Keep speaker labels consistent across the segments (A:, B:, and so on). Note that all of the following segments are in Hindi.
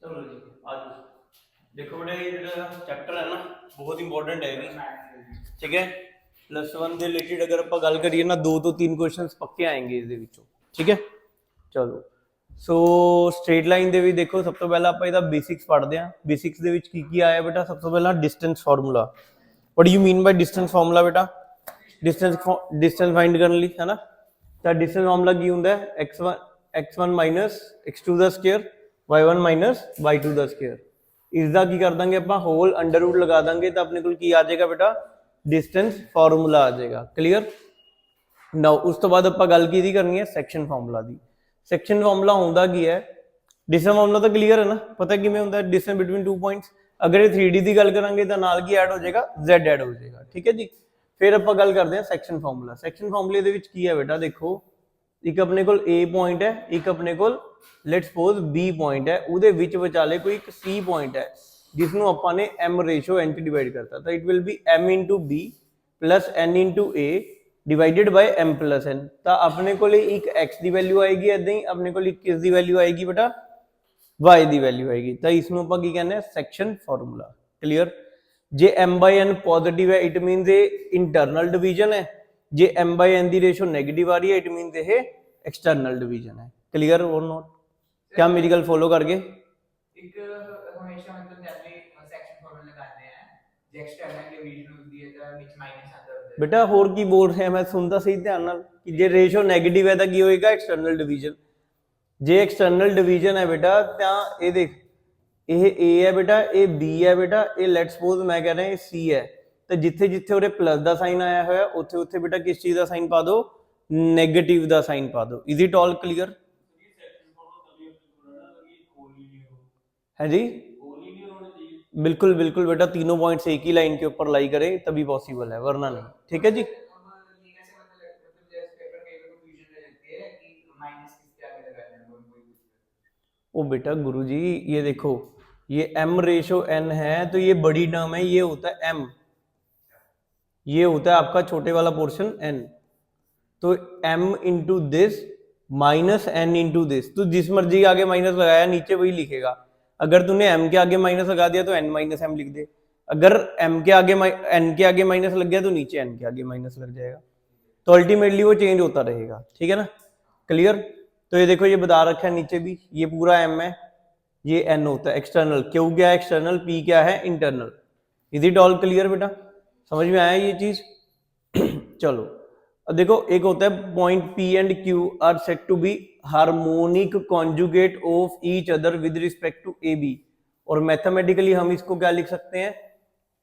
A: चलो जी आज देखो बेटा ये जो चैप्टर है ना बहुत इंपॉर्टेंट है भी ठीक है +1 ਦੇ ਰਿਲੇਟਡ ਅਗਰ ਆਪਾਂ ਗੱਲ ਕਰੀਏ ਨਾ 2 ਤੋਂ 3 ਕੁਐਸਚਨਸ ਪੱਕੇ ਆएंगे ਇਹਦੇ ਵਿੱਚੋਂ ਠੀਕ ਹੈ ਚਲੋ ਸੋ ਸਟ੍ਰੇਟ ਲਾਈਨ ਦੇ ਵੀ ਦੇਖੋ ਸਭ ਤੋਂ ਪਹਿਲਾਂ ਆਪਾਂ ਇਹਦਾ ਬੇਸਿਕਸ ਪੜ੍ਹਦੇ ਹਾਂ ਬੇਸਿਕਸ ਦੇ ਵਿੱਚ ਕੀ ਆਇਆ ਬੇਟਾ ਸਭ ਤੋਂ ਪਹਿਲਾਂ distance formula what do you mean by distance formula बेटा डिस्टेंस फाइंड करने ਲਈ है ना ਤਾਂ डिस्टेंस फार्मूला ਕੀ ਹੁੰਦਾ ਹੈ x1 minus x2 ਦਾ ਸਕੁਅਰ y1 minus y2 ਦਾ ਸਕੁਅਰ ਇਸ ਦਾ ਕੀ ਕਰ ਦਾਂਗੇ ਆਪਾਂ ਹੋਲ ਅੰਡਰ ਰੂਟ ਲਗਾ ਦਾਂਗੇ ਤਾਂ ਆਪਣੇ ਕੋਲ ਕੀ ਆ ਜਾਏਗਾ ਬੇਟਾ डिस्टेंस फार्मूला आ जाएगा क्लियर नाउ उस तो बाद ਆਪਾਂ ਗੱਲ ਕਿਹਦੀ ਕਰਨੀ ਹੈ ਸੈਕਸ਼ਨ ਫਾਰਮੂਲਾ ਦੀ ਸੈਕਸ਼ਨ ਫਾਰਮੂਲਾ ਹੁੰਦਾ ਕੀ ਹੈ डिस्टेंस फार्मूला ਤਾਂ क्लियर है ना पता किवें ਹੁੰਦਾ है डिस्टेंस बिटवीन 2 पॉइंट्स अगर 3D की गल करांगे तो नाल की ऐड हो जाएगा Z ऐड हो जाएगा ठीक है जी फिर आप गल करते हैं सैक्शन फार्मूला सैक्शन फार्मूले दे विच की है बेटा देखो एक अपने कोल A पॉइंट है एक अपने कोल लेट्स सपोज B पॉइंट है उहदे विच विचाले कोई एक C पॉइंट है जिसनों आपां ने M रेशो N च डिवाइड करता तो it will B M into B plus N into A divided by M plus N तो अपने कोल एक X की वैल्यू आएगी इदां ही अपने कोल किस की वैल्यू आएगी बेटा y की वैल्यू आएगी तो इसमें आप की कहने सैक्शन फार्मूला क्लियर जे m बाय n पॉजिटिव है इट मीनस ये इंटरनल डिवीजन है जे m बाय n की रेशो नेगेटिव आ रही है इट मीनस ये एक्सटर्नल डिवीजन है क्लियर और नॉट क्या मेरी गल फॉलो करके
B: एक हमेशा मतलब जब भी सेक्शन फार्मूला लगाते हैं जे एक्सटर्नल डिवीजन होती है तो बीच माइनस आता है
A: बेटा होर की बोल रहे हैं मैं सुनता सही ध्यान नाल कि जे रेशो नेगेटिव है तो की होएगा एक्सटर्नल डिवीजन जे एक्सटर्नल डिवीजन है बेटा तां ये देख ये A है बेटा ये B है बेटा ये लेट्स सपोज मैं कह रहा C है तो जिथे जिथे उरे प्लस का साइन आया हुआ उत्थे उत्थे बेटा किस चीज़ का साइन पा दो नेगेटिव का साइन पा दो इज इट ऑल क्लियर है जी बिल्कुल बिल्कुल बेटा तीनों पॉइंट्स एक ही लाइन के ऊपर लाई करे तभी पॉसिबल है वरना नहीं ठीक है जी ओ बेटा गुरु जी ये देखो ये m रेशो n है तो ये बड़ी टर्म है ये होता है m ये होता है आपका छोटे वाला पोर्शन n तो m into this minus n into this तो जिस मर्जी आगे माइनस लगाया नीचे वही लिखेगा अगर तूने m के आगे माइनस लगा दिया तो n माइनस एम लिख दे अगर m के आगे n के आगे माइनस लग गया तो नीचे n के आगे माइनस लग जाएगा तो अल्टीमेटली वो चेंज होता रहेगा ठीक है ना क्लियर तो ये देखो ये बता रखा है नीचे भी ये पूरा m है ये n होता है एक्सटर्नल क्यू क्या है एक्सटर्नल p क्या है internal is it all clear बेटा समझ में आया ये चीज चलो अब देखो एक होता है point P and Q are set to be harmonic conjugate of each other with respect to AB और मैथमेटिकली हम इसको क्या लिख सकते हैं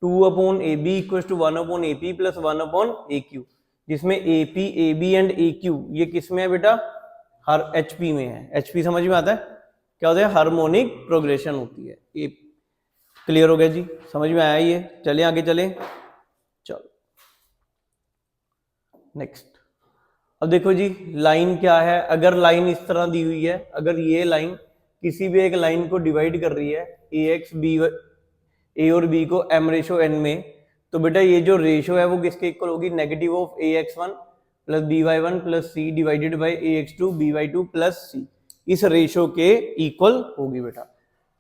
A: 2/AB equal to 1/AP plus 1/AQ जिसमें AP AB एंड AQ ये किस में है बेटा हर HP में है HP समझ में आता है क्या होता है हार्मोनिक प्रोग्रेशन होती है ये क्लियर हो गया जी समझ में आया ये चले आगे चले चलो नेक्स्ट अब देखो जी लाइन क्या है अगर लाइन इस तरह दी हुई है अगर ये लाइन किसी भी एक लाइन को डिवाइड कर रही है ए और बी को m रेशो n में तो बेटा ये जो रेशो है वो किसके इक्वल होगी negative of ax1 plus by1 plus c divided by ax2 by2 plus c इस रेशो के इक्वल होगी बेटा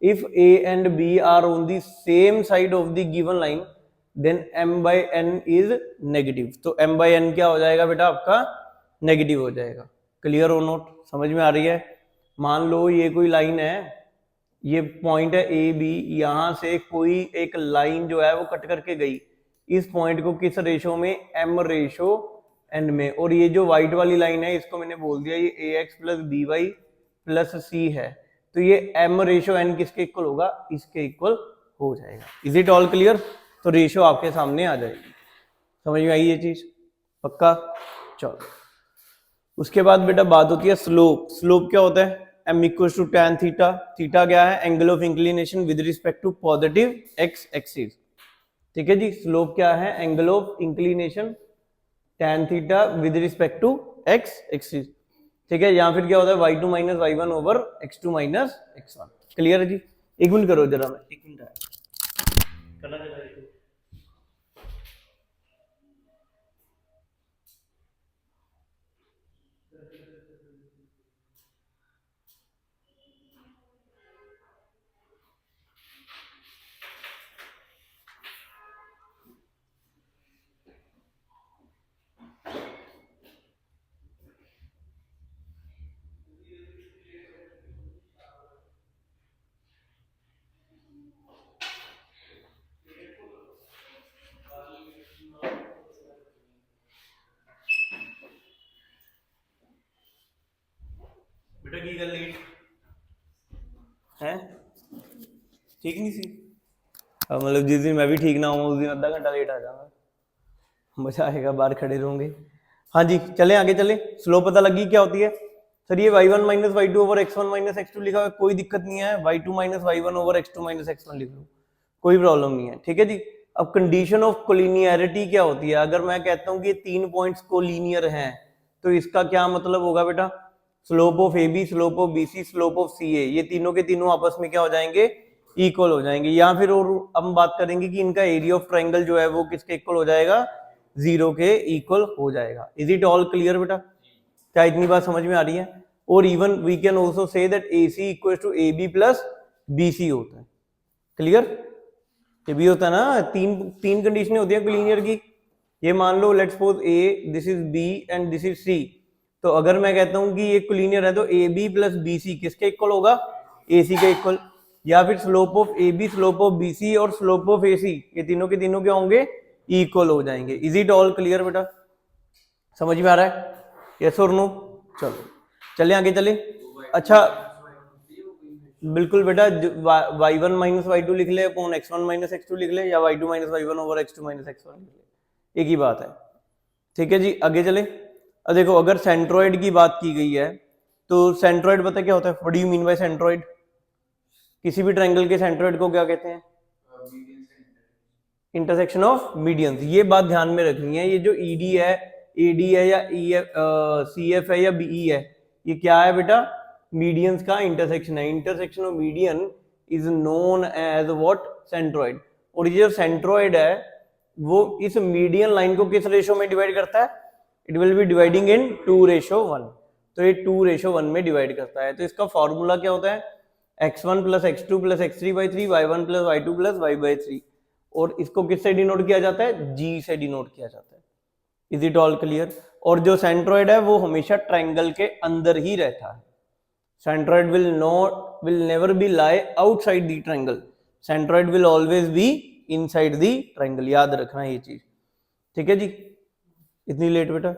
A: if a and b are on the same side of the given line then m by n is negative तो m बाई n क्या हो जाएगा बेटा आपका नेगेटिव हो जाएगा क्लियर और नोट समझ में आ रही है मान लो ये कोई लाइन है ये पॉइंट है ए बी यहां से कोई एक लाइन जो है वो कट करके गई इस पॉइंट को किस रेशो में m रेशो n में और ये जो व्हाइट वाली लाइन है इसको मैंने बोल दिया ये ax plus B Y plus C है तो ये m रेशो n किसके इक्वल होगा इसके इक्वल हो जाएगा इज इट ऑल क्लियर तो रेशो आपके सामने आ जाएगी समझ में आई ये चीज पक्का चलो उसके बाद बेटा बात होती है स्लोप स्लोप क्या होता है m equal to tan theta theta क्या है angle of inclination with respect to positive x axis ठीक है जी स्लोप क्या है angle of inclination tan theta with respect to x axis ठीक है या फिर क्या होता है y2 minus y1 over x2 minus x1 clear है जी एक मिनट करो जरा मैं एक मिनट करना जरा हैं ठीक नहीं सी मतलब जिस दिन मैं भी ठीक ना हूँ उस दिन आधा घंटा लेट आ जाऊंगा, मजा आएगा, बाहर खड़े रहोगे। हाँ जी चले आगे चले, स्लो पता लगी क्या होती है सर, ये y1 minus y two over x1 minus x2 लिखा हुआ है, कोई दिक्कत नहीं है, y2 minus y1 over x2 minus x1 लिख लो, कोई प्रॉब्लम नहीं है, ठीक है जी। अब कंडीशन ऑफ कोलिनियरिटी क्या होती है, अगर मैं कहता हूँ कि 3 पॉइंट्स कोलिनियर हैं तो इसका क्या मतलब होगा बेटा, slope of A B, slope of B C, slope of C A, ये तीनों के तीनों आपस में क्या हो जाएंगे, इक्वल हो जाएंगे। या फिर और हम बात करेंगे कि इनका एरिया ऑफ ट्रायंगल जो है वो किसके इक्वल हो जाएगा, 0 के इक्वल हो जाएगा। इज इट ऑल क्लियर बेटा, क्या इतनी बात समझ में आ रही है। और even we can also say that A C equal to A B plus B C होता है, क्लियर, ये भी होता है ना, तीन कंडीशनें होती है कोलिनियर की। ये मान लो let's suppose A, this is B and this is C, तो अगर मैं कहता हूं कि ये कोलिनियर है तो A B plus B C किसके इक्वल होगा, ए सी के इक्वल। या फिर slope of A B, slope of B C और स्लोप ऑफ ए सी, ये तीनों के तीनों क्या होंगे, इक्वल हो जाएंगे। इज इट ऑल क्लियर बेटा, समझ में आ रहा है, यस और नो। चलो चले आगे चले। अच्छा बिल्कुल बेटा, y1 माइनस y2 लिख ले अपॉन x1 माइनस x2 लिख ले, या y2 minus y1 over x2 minus x1 लिख ले, एक ही बात है, ठीक है जी। आगे चले। अब देखो अगर सेंट्रोइड की बात की गई है तो सेंट्रोइड पता क्या होता है, what do you mean bye centroid, किसी भी ट्रायंगल के सेंट्रोइड को क्या कहते हैं, इंटरसेक्शन ऑफ मीडियंस। ये बात ध्यान में रखनी है, ये जो ईडी है, एडी है या सी एफ है या बीई है, ये क्या है बेटा, मीडियंस का इंटरसेक्शन है। Intersection of median is known as what, centroid. और ये जो सेंट्रोइड है वो इस मीडियन लाइन को किस रेशो में डिवाइड करता है, इट विल बी डिवाइडिंग इन 2:1, तो ये 2:1 में डिवाइड करता है। तो इसका फॉर्मूला क्या होता है, x1 plus x2 plus x3/3, y1 plus y2 plus y/3, और इसको किससे डिनोट किया जाता है, g से डिनोट किया जाता है। Is it all clear. और जो सेंट्रोइड है वो हमेशा ट्रायंगल के अंदर ही रहता है, centroid will never be lie outside the triangle, centroid will always be inside the triangle, याद रखना ये चीज, ठीक है जी। इतनी लेट बेटा,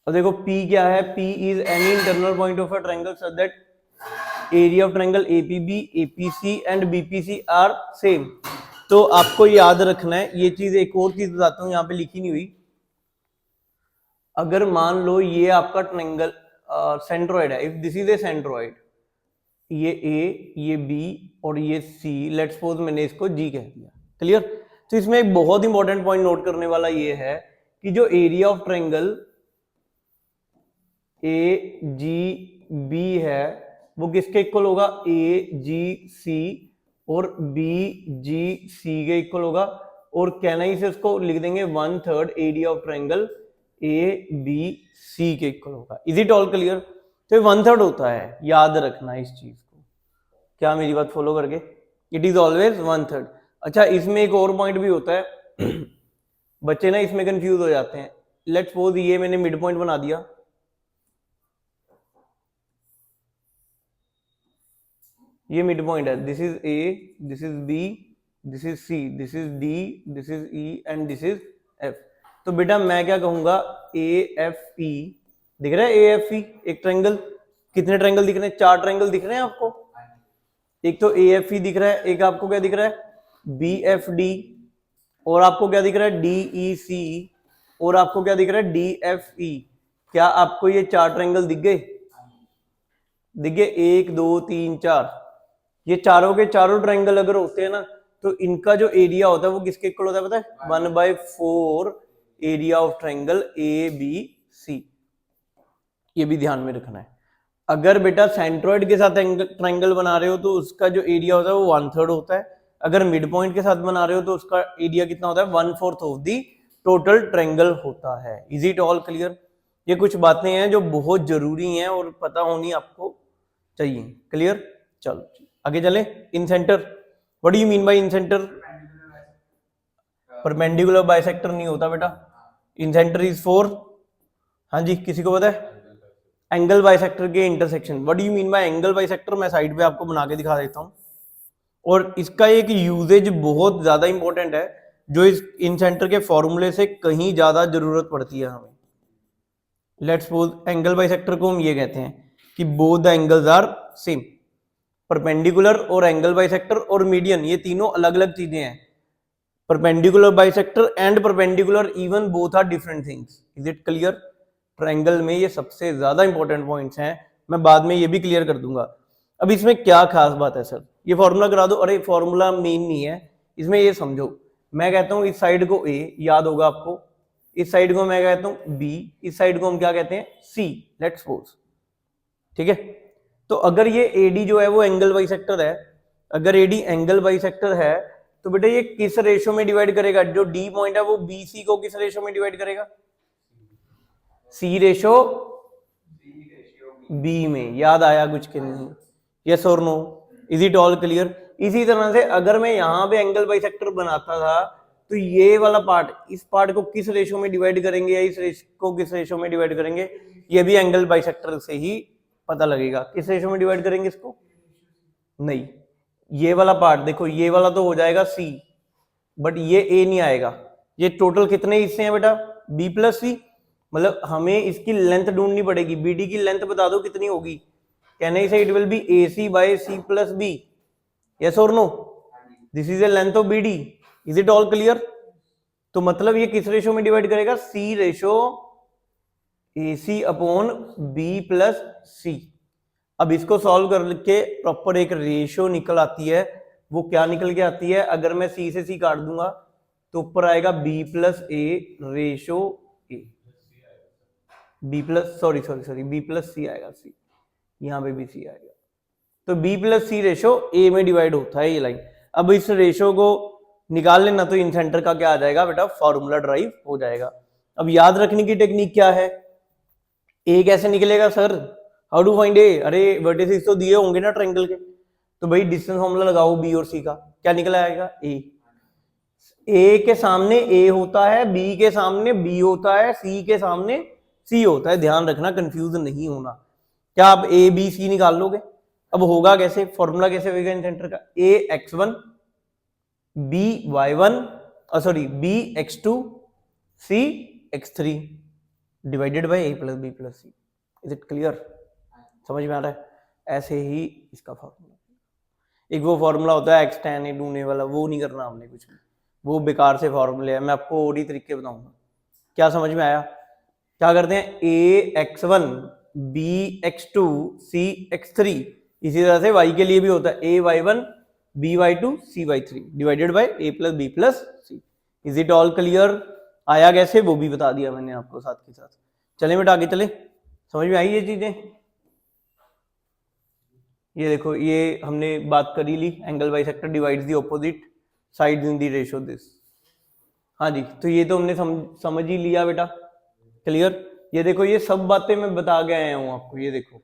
A: अब देखो P क्या है, P is any internal point of a triangle such that area of triangle APB, APC and BPC are same। तो आपको याद रखना है ये चीज। एक और चीज बताता हूँ, यहाँ पे लिखी नहीं हुई, अगर मान लो ये आपका ट्रायंगल सेंट्रोइड है, if this is A centroid, ये ए, ये बी और ये सी, लेट्स सपोज मैंने इसको जी कह दिया, क्लियर। तो इसमें एक बहुत इंपॉर्टेंट पॉइंट नोट करने वाला ये है कि जो area of triangle A G B है वो किसके इक्वल होगा, ए जी सी और बी जी सी के इक्वल होगा। और कहना ही से उसको लिख देंगे 1/3 area of triangle A B C के इक्वल होगा। Is it all clear. तो 1/3 होता है, याद रखना इस चीज को, क्या मेरी बात फॉलो करके, इट इज ऑलवेज 1/3। अच्छा इसमें एक और पॉइंट भी होता है बच्चे ना इसमें कंफ्यूज हो जाते हैं। लेट्स सपोज ये मैंने मिड पॉइंट बना दिया, ये मिड पॉइंट है, this is A, this is B, this is C, this is D, this is E and this is F. तो बेटा मैं क्या कहूंगा, ए एफ ई, दिख रहा है ए एफ ई एक ट्रायंगल, कितने ट्रायंगल दिख रहे हैं, 4 ट्रायंगल दिख रहे हैं आपको। एक तो ए एफ ई दिख रहा है, एक आपको क्या दिख रहा है बी एफ डी, और आपको क्या दिख रहा है डी ई सी, और आपको क्या दिख रहा है डी एफ ई। क्या आपको ये 4 ट्रायंगल दिख गए, दिख गए, 1 2 3 4। ये चारों के चारों ट्रायंगल अगर होते हैं ना तो इनका जो एरिया होता है वो किसके इक्वल होता है पता है, 1/4 area of triangle A B C. ये भी ध्यान में रखना है। अगर बेटा सेंट्रोइड के साथ ट्रायंगल बना रहे हो तो उसका जो एरिया होता है वो 1/3 होता है। अगर मिड पॉइंट के साथ बना रहे हो तो उसका एरिया कितना होता है, 1/4 ऑफ दी टोटल ट्रायंगल होता है। Is it all clear. ये कुछ बातें हैं जो बहुत जरूरी हैं और पता होनी आपको चाहिए, क्लियर। चलो आगे चले। Incentre, what do you mean by incentre, perpendicular bisector नहीं होता बेटा, इन सेंटर इज फॉर, हाँ जी किसी को पता है, एंगल बाइसेक्टर के intersection. What do you mean bye angle bisector, मैं साइड पे आपको बना के दिखा देता हूँ। और इसका एक यूजेज बहुत ज्यादा इंपॉर्टेंट है जो इस इन सेंटर के फॉर्मूले से कहीं ज्यादा जरूरत पड़ती है हमें। लेट्स सपोज एंगल बाइसेक्टर को हम ये कहते हैं कि both the angles are same, perpendicular और एंगल बाइसेक्टर और मीडियन ये तीनों अलग अलग चीजें हैं। Perpendicular bisector and perpendicular even both are different things. Is it clear? Triangle में ये सबसे ज्यादा इंपॉर्टेंट पॉइंट्स हैं, मैं बाद में ये भी क्लियर कर दूंगा। अब इसमें क्या खास बात है सर, ये फॉर्मूला करा दो। अरे फॉर्मूला मेन नहीं है इसमें, ये समझो। मैं कहता हूं इस साइड को ए, याद होगा आपको, इस साइड को मैं कहता हूं बी, इस साइड को हम क्या कहते हैं सी, लेट्स सपोज, ठीक है। तो अगर ये एडी जो है वो एंगल बाइसेक्टर है, अगर एडी एंगल बाइसेक्टर है तो बेटा ये किस रेशो में डिवाइड करेगा? जो डी पॉइंट है वो बी सी को किस रेशो में डिवाइड करेगा? सी रेशो बी में। याद आया कुछ के नहीं? यस और no? Is it all clear? इसी तरह से अगर मैं यहां पे एंगल बाइसेक्टर बनाता था तो ये वाला पार्ट, इस पार्ट को किस रेशो में डिवाइड करेंगे या इस रेशो को किस रेशो में डिवाइड करेंगे, ये भी एंगल बाइसेक्टर से ही पता लगेगा। किस रेशो में डिवाइड करेंगे इसको? नहीं, ये वाला पार्ट देखो, ये वाला तो हो जाएगा सी, बट ये ए नहीं आएगा। ये टोटल कितने हिस्से हैं बेटा? बी प्लस सी। मतलब हमें इसकी लेंथ ढूंढनी पड़ेगी। बीडी की लेंथ बता दो कितनी होगी? कहने से it will be A C by C plus B. Yes और no? This is a length of BD. Is it all clear? तो मतलब ये किस रेशो में डिवाइड करेगा? C ratio A C upon B plus C. अब इसको सॉल्व करके प्रॉपर एक रेशो निकल आती है। वो क्या निकल के आती है? अगर मैं सी से सी काट दूंगा तो ऊपर आएगा B plus A ratio A, B plus sorry B plus C आएगा, सी यहां पे भी सी आएगा। तो B plus C ratio A में डिवाइड होता है ये लाइन। अब इस रेशो को निकाल लेना तो इन सेंटर का क्या आ जाएगा बेटा? फॉर्मूला ड्राइव हो जाएगा। अब याद रखने की टेक्निक क्या है? ए कैसे निकलेगा सर? हाउ टू फाइंड ए? अरे वर्टिसेस तो दिए होंगे ना ट्रायंगल के, तो भाई डिस्टेंस फॉर्मूला लगाओ बी और सी का। क्या निकल आएगा? ए के सामने ए होता है, बी के सामने बी होता है, सी के सामने सी होता है। ध्यान रखना, कंफ्यूज नहीं होना। क्या आप ए बी सी निकाल लोगे? अब होगा कैसे? फॉर्मूला कैसे होगा इन सेंटर का? A X one, B Y one, sorry B X two, C X three divided by A plus B plus C. Is it clear? समझ में आ रहा है? ऐसे ही इसका फॉर्मूला। एक वो फॉर्मूला होता है एक्स टेन ए ढूंढने वाला, वो नहीं करना हमने कुछ भी, वो बेकार से फॉर्मूले है। मैं आपको और ही तरीके बताऊंगा। क्या समझ में आया? क्या करते हैं? A X one, B X two, C X three. इसी तरह से वाई के लिए भी होता है A Y one, B Y two, C Y three divided by A plus B plus C. Is it all clear? आया कैसे वो भी बता दिया मैंने आपको साथ के साथ। चले बेटा आगे चले। समझ में आई ये चीजें? ये देखो, ये हमने बात करी ली, angle bisector divides the opposite sides in the ratio this. हाँ जी, तो ये तो हमने समझ ही लिया बेटा। क्लियर? ये देखो, ये सब बातें मैं बता के आया हूं आपको। ये देखो,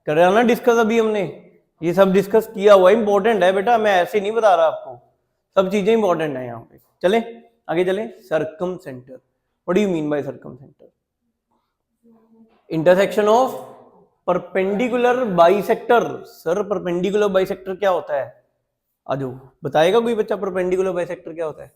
A: कर रहा ना डिस्कस अभी हमने, ये सब डिस्कस किया हुआ, इंपॉर्टेंट है बेटा। मैं ऐसे नहीं बता रहा आपको, सब चीजें इंपॉर्टेंट है यहाँ पे। चले आगे चले। Circum centre, what do you mean bye circum centre? Intersection of perpendicular bisector. Sir perpendicular bisector क्या होता है? आजो बताएगा कोई बच्चा परपेंडिकुलर बाइसेक्टर क्या होता है?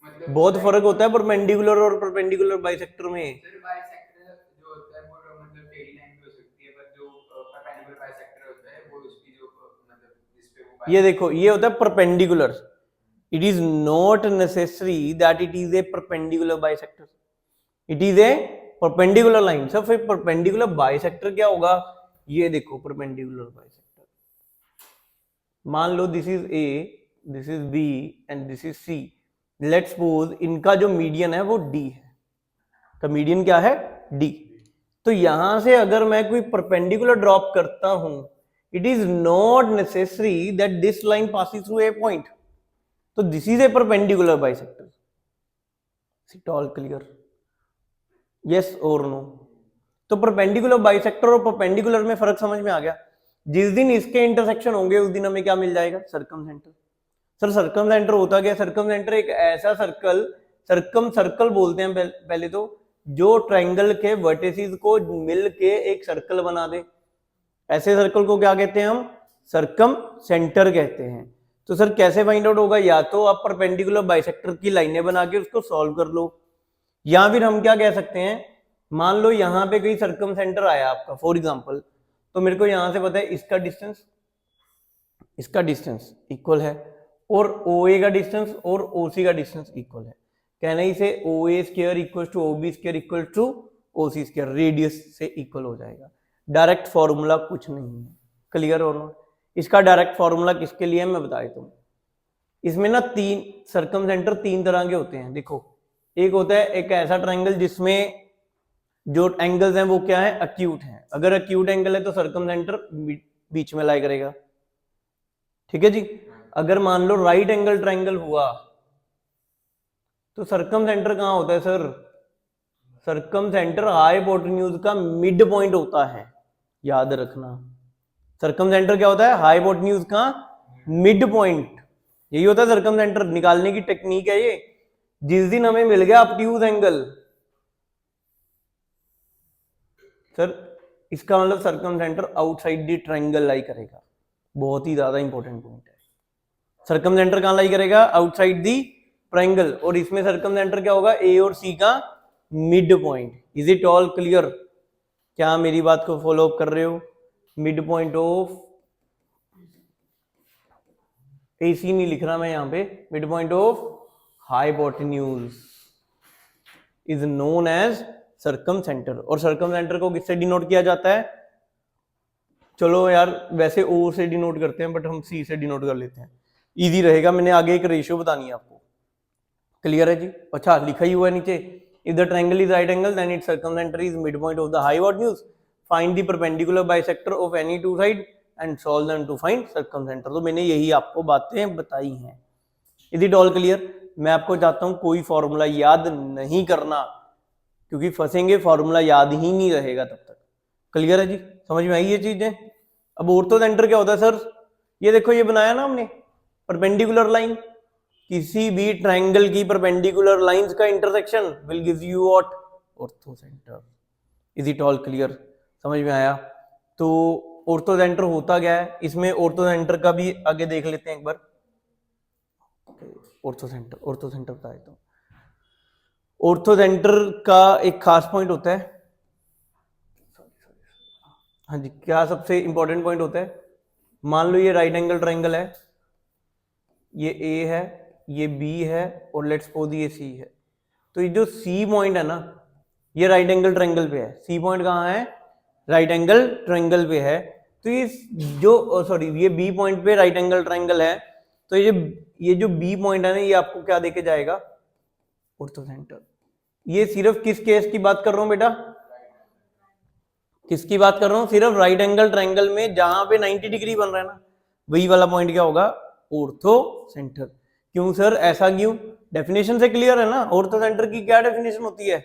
B: मतलब
A: बहुत फर्क होता है परपेंडिकुलर और परपेंडिकुलर बाइसेक्टर में।
B: सर बाइसेक्टर जो होता है वो मतलब टेढ़ी लाइन भी हो सकती है, पर जो परपेंडिकुलर बाइसेक्टर होता है वो उसकी जो मतलब जिस पे वो
A: ये देखो, ये होता है perpendicular. It is not necessary that it is a perpendicular bisector, it is a perpendicular line. Sir फिर परपेंडिकुलर बाइसेक्टर क्या होगा? ये देखो परपेंडिकुलर बाइसेक्टर, मान लो this is A, this is B and this is C. Let's suppose इनका जो मीडियन है वो डी है। तो मीडियन क्या है? डी। तो यहां से अगर मैं कोई परपेंडिकुलर ड्रॉप करता हूं, it is not necessary that this line passes through a point. तो this is a perpendicular bisector. Is it all clear? Yes और नो? तो परपेंडिकुलर बाइसेक्टर और परपेंडिकुलर में फर्क समझ में आ गया। जिस दिन इसके इंटरसेक्शन होंगे उस दिन हमें क्या मिल जाएगा? Circum centre. Sir circum centre होता क्या? सर्कम सेंटर एक ऐसा सर्कल, सर्कल बोलते हैं पहले तो, जो ट्रायंगल के वर्टिसेस को मिल के एक सर्कल बना दे। ऐसे सर्कल को क्या कहते हैं हम? सर्कम सेंटर कहते हैं। तो सर कैसे फाइंड आउट होगा? या तो आप परपेंडिकुलर बाइसेक्टर की लाइनें बना के उसको सॉल्व कर लो, या फिर हम क्या कह सकते हैं मान लो यहाँ पे कोई सर्कम सेंटर आया आपका फॉर एग्जाम्पल, तो मेरे को यहाँ से पता है इसका डिस्टेंस इक्वल है और OA का डिस्टेंस और OC का डिस्टेंस इक्वल है। कहना ही से OA square equal to OB square equal to OC square radius से इक्वल हो जाएगा। डायरेक्ट फॉर्मूला कुछ नहीं है, क्लियर और नॉट। इसका डायरेक्ट फॉर्मूला किसके लिए है मैं बता देता हूँ। इसमें ना तीन सर्कम सेंटर तीन तरह के होते हैं। देखो, एक होता है एक ऐसा ट्रायंगल जिसमें जो एंगल्स हैं वो क्या है, एक्यूट हैं। अगर एक्यूट एंगल है तो सर्कम सेंटर बीच में लाई करेगा, ठीक है जी। अगर मान लो राइट एंगल ट्रायंगल हुआ तो सर्कम सेंटर कहां होता है सर? सर्कम सेंटर हाइपोटेन्यूज का मिड पॉइंट होता है, याद रखना। सर्कम सेंटर क्या होता है? हाइपोटेन्यूज का मिड पॉइंट, यही होता है सर्कम सेंटर। निकालने की टेक्निक है ये। जिस दिन हमें मिल गया ऑब्ट्यूज एंगल, सर इसका मतलब circumcentre outside the triangle lie करेगा। बहुत ही ज्यादा इंपॉर्टेंट पॉइंट है। सर्कम सेंटर कहां लाई करेगा? Outside the triangle. और इसमें सर्कम सेंटर क्या होगा? ए और सी का mid point. Is it all clear? क्या मेरी बात को फॉलो अप कर रहे हो? मिड पॉइंट ऑफ AC नहीं लिख रहा मैं यहां पे, mid point of hypotenuse is known as circumcentre. और सर्कम सेंटर को किससे डिनोट किया जाता है? चलो यार, वैसे O से डिनोट करते हैं बट हम C से डिनोट कर लेते हैं, इजी रहेगा। मैंने आगे एक रेशियो बतानी है आपको, क्लियर है जी। अच्छा, लिखा ही हुआ है नीचे, if the triangle is right angle then its circumcentre is mid point of the hypotenuse, find the perpendicular bisector of any two side and solve them to find circumcentre. तो मैंने यही आपको बातें बताई हैं। Is it all clear? मैं आपको चाहता हूं कोई फॉर्मूला याद नहीं करना, क्योंकि फंसेंगे, फॉर्मूला याद ही नहीं रहेगा तब तक। क्लियर है जी? समझ में आई ये चीजें? अब ऑर्थो सेंटर क्या होता है सर? ये देखो, ये बनाया ना हमने परपेंडिकुलर लाइन, किसी भी ट्रायंगल की परपेंडिकुलर लाइंस का intersection will give you what? Ortho centre. Is it all clear? समझ में आया? तो ऑर्थो सेंटर होता क्या है, इसमें ऑर्थो सेंटर का भी आगे देख लेते हैं एक बार। ऑर्थो सेंटर बता देता हूं। ऑर्थो सेंटर का एक खास पॉइंट होता है, हाँ जी, क्या सबसे इंपॉर्टेंट पॉइंट होता है? मान लो ये राइट एंगल ट्रायंगल है, ये A है, ये B है और लेट्स सपोज ये C है। तो ये जो C पॉइंट है ना, ये राइट एंगल ट्रायंगल पे है। C पॉइंट कहाँ है? राइट एंगल ट्रायंगल पे है। तो ये जो सॉरी ये B पॉइंट पे राइट एंगल ट्रायंगल है, तो ये जो B पॉइंट है ना, ये आपको क्या देके जाएगा? Ortho centre. ये सिर्फ किस केस की बात कर रहा हूं बेटा? किसकी बात कर रहा हूं? सिर्फ राइट एंगल ट्रायंगल में जहां पे 90 डिग्री बन रहा है ना, वही वाला पॉइंट क्या होगा? Ortho centre. क्यों सर, ऐसा क्यों? डेफिनेशन से क्लियर है ना? ऑर्थो सेंटर की क्या डेफिनेशन होती है?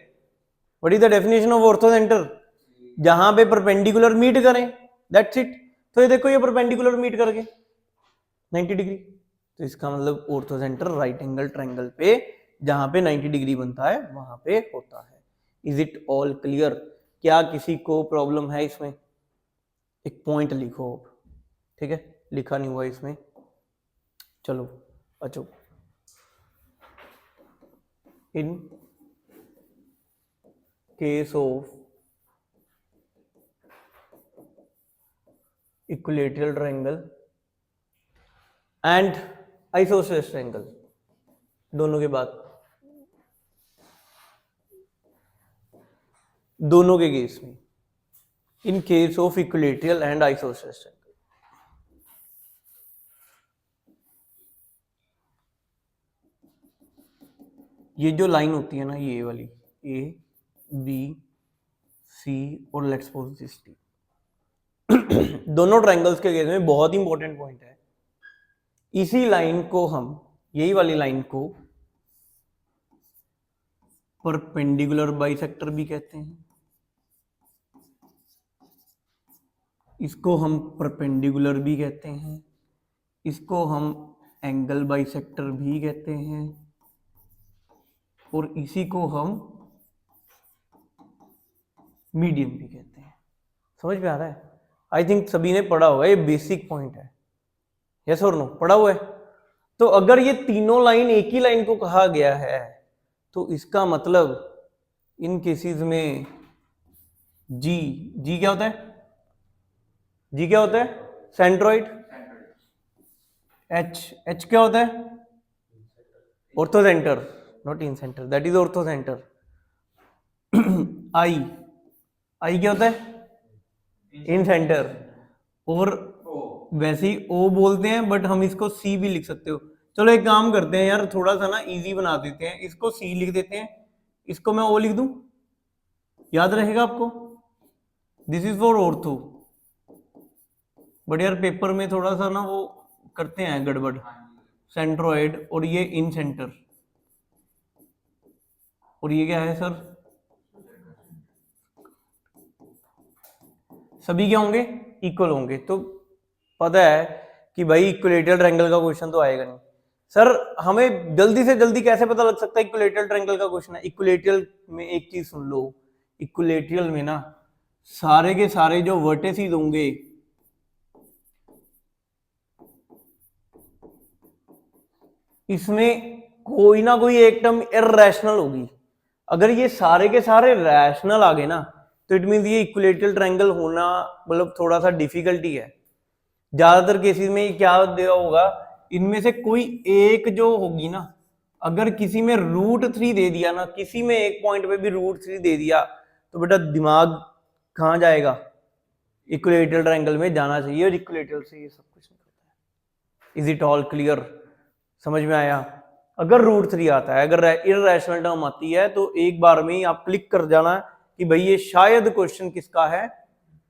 A: What is the definition of ortho centre? जहां पे परपेंडिकुलर मीट करें, दैट्स इट। तो ये देखो, ये परपेंडिकुलर मीट करके 90 डिग्री, तो इसका मतलब ortho centre right angle triangle पे जहां पे 90 डिग्री बनता है वहां पे होता है। Is it all clear? क्या किसी को प्रॉब्लम है इसमें? एक पॉइंट लिखो, ठीक है? लिखा नहीं हुआ इसमें, चलो अच्छो। इन case of equilateral triangle and isosceles triangle, दोनों के बाद, दोनों के केस में, इन case of equilateral and isosceles triangle, ये जो लाइन होती है ना, ये वाली A B C और लेट्स सपोज दिस D, दोनों ट्रायंगल्स के केस में बहुत इंपॉर्टेंट पॉइंट है। इसी लाइन को हम, यही वाली लाइन को परपेंडिकुलर बाइसेक्टर भी कहते हैं, इसको हम परपेंडिकुलर भी कहते हैं, इसको हम एंगल बाइसेक्टर भी कहते हैं, और इसी को हम मीडियन भी कहते हैं। समझ में आ रहा है? आई थिंक सभी ने पढ़ा होगा, ये बेसिक पॉइंट है। यस और नो? पढ़ा हुआ है? तो अगर ये तीनों लाइन एक ही लाइन को कहा गया है, तो इसका मतलब इन केसेस में जी, जी क्या होता है? जी क्या होता है? सेंट्रोइड। एच, एच क्या होता है? Orthocentre, not incentre, that is orthocentre. I, I क्या होता है? Incentre. और वैसे ही ओ बोलते हैं, बट हम इसको सी भी लिख सकते हो। चलो एक काम करते हैं यार, थोड़ा सा ना इजी बना देते हैं, इसको सी लिख देते हैं, इसको मैं ओ लिख दूं, याद रहेगा आपको? This is for ortho. But यार पेपर में थोड़ा सा ना वो करते हैं गड़बड़। सेंट्रोइड, और ये इन सेंटर, और ये क्या है सर? सभी क्या होंगे? इक्वल होंगे। तो पता है कि भाई इक्विलेटरल ट्रायंगल का क्वेश्चन तो आएगा नहीं। सर हमें जल्दी से जल्दी कैसे पता लग सकता है इक्विलेटरल ट्रायंगल का क्वेश्चन है? इक्विलेटरल में एक चीज सुन लो, इक्विलेटरल में ना सारे के सारे जो वर्टेसिस होंगे, इसमें कोई ना कोई एक टर्म इररेशनल होगी। अगर ये सारे के सारे रैशनल आ गए ना, तो इट मीन ये इक्विलेटरल ट्रायंगल होना मतलब थोड़ा सा डिफिकल्टी है। ज्यादातर केसेस में क्या दिया होगा, इनमें से कोई एक जो होगी ना, अगर किसी में √3 दे दिया ना, किसी में एक पॉइंट पे भी √3 दे दिया, तो बेटा दिमाग कहाँ जाएगा? इक्विलेटरल ट्रायंगल में जाना चाहिए, और इक्विलेटरल से ये सब कुछ निकलता है। Is it all clear? समझ में आया? अगर √3 आता है, अगर इररेशनल टर्म आती है, तो एक बार में ही आप क्लिक कर जाना कि भाई ये शायद क्वेश्चन किसका है?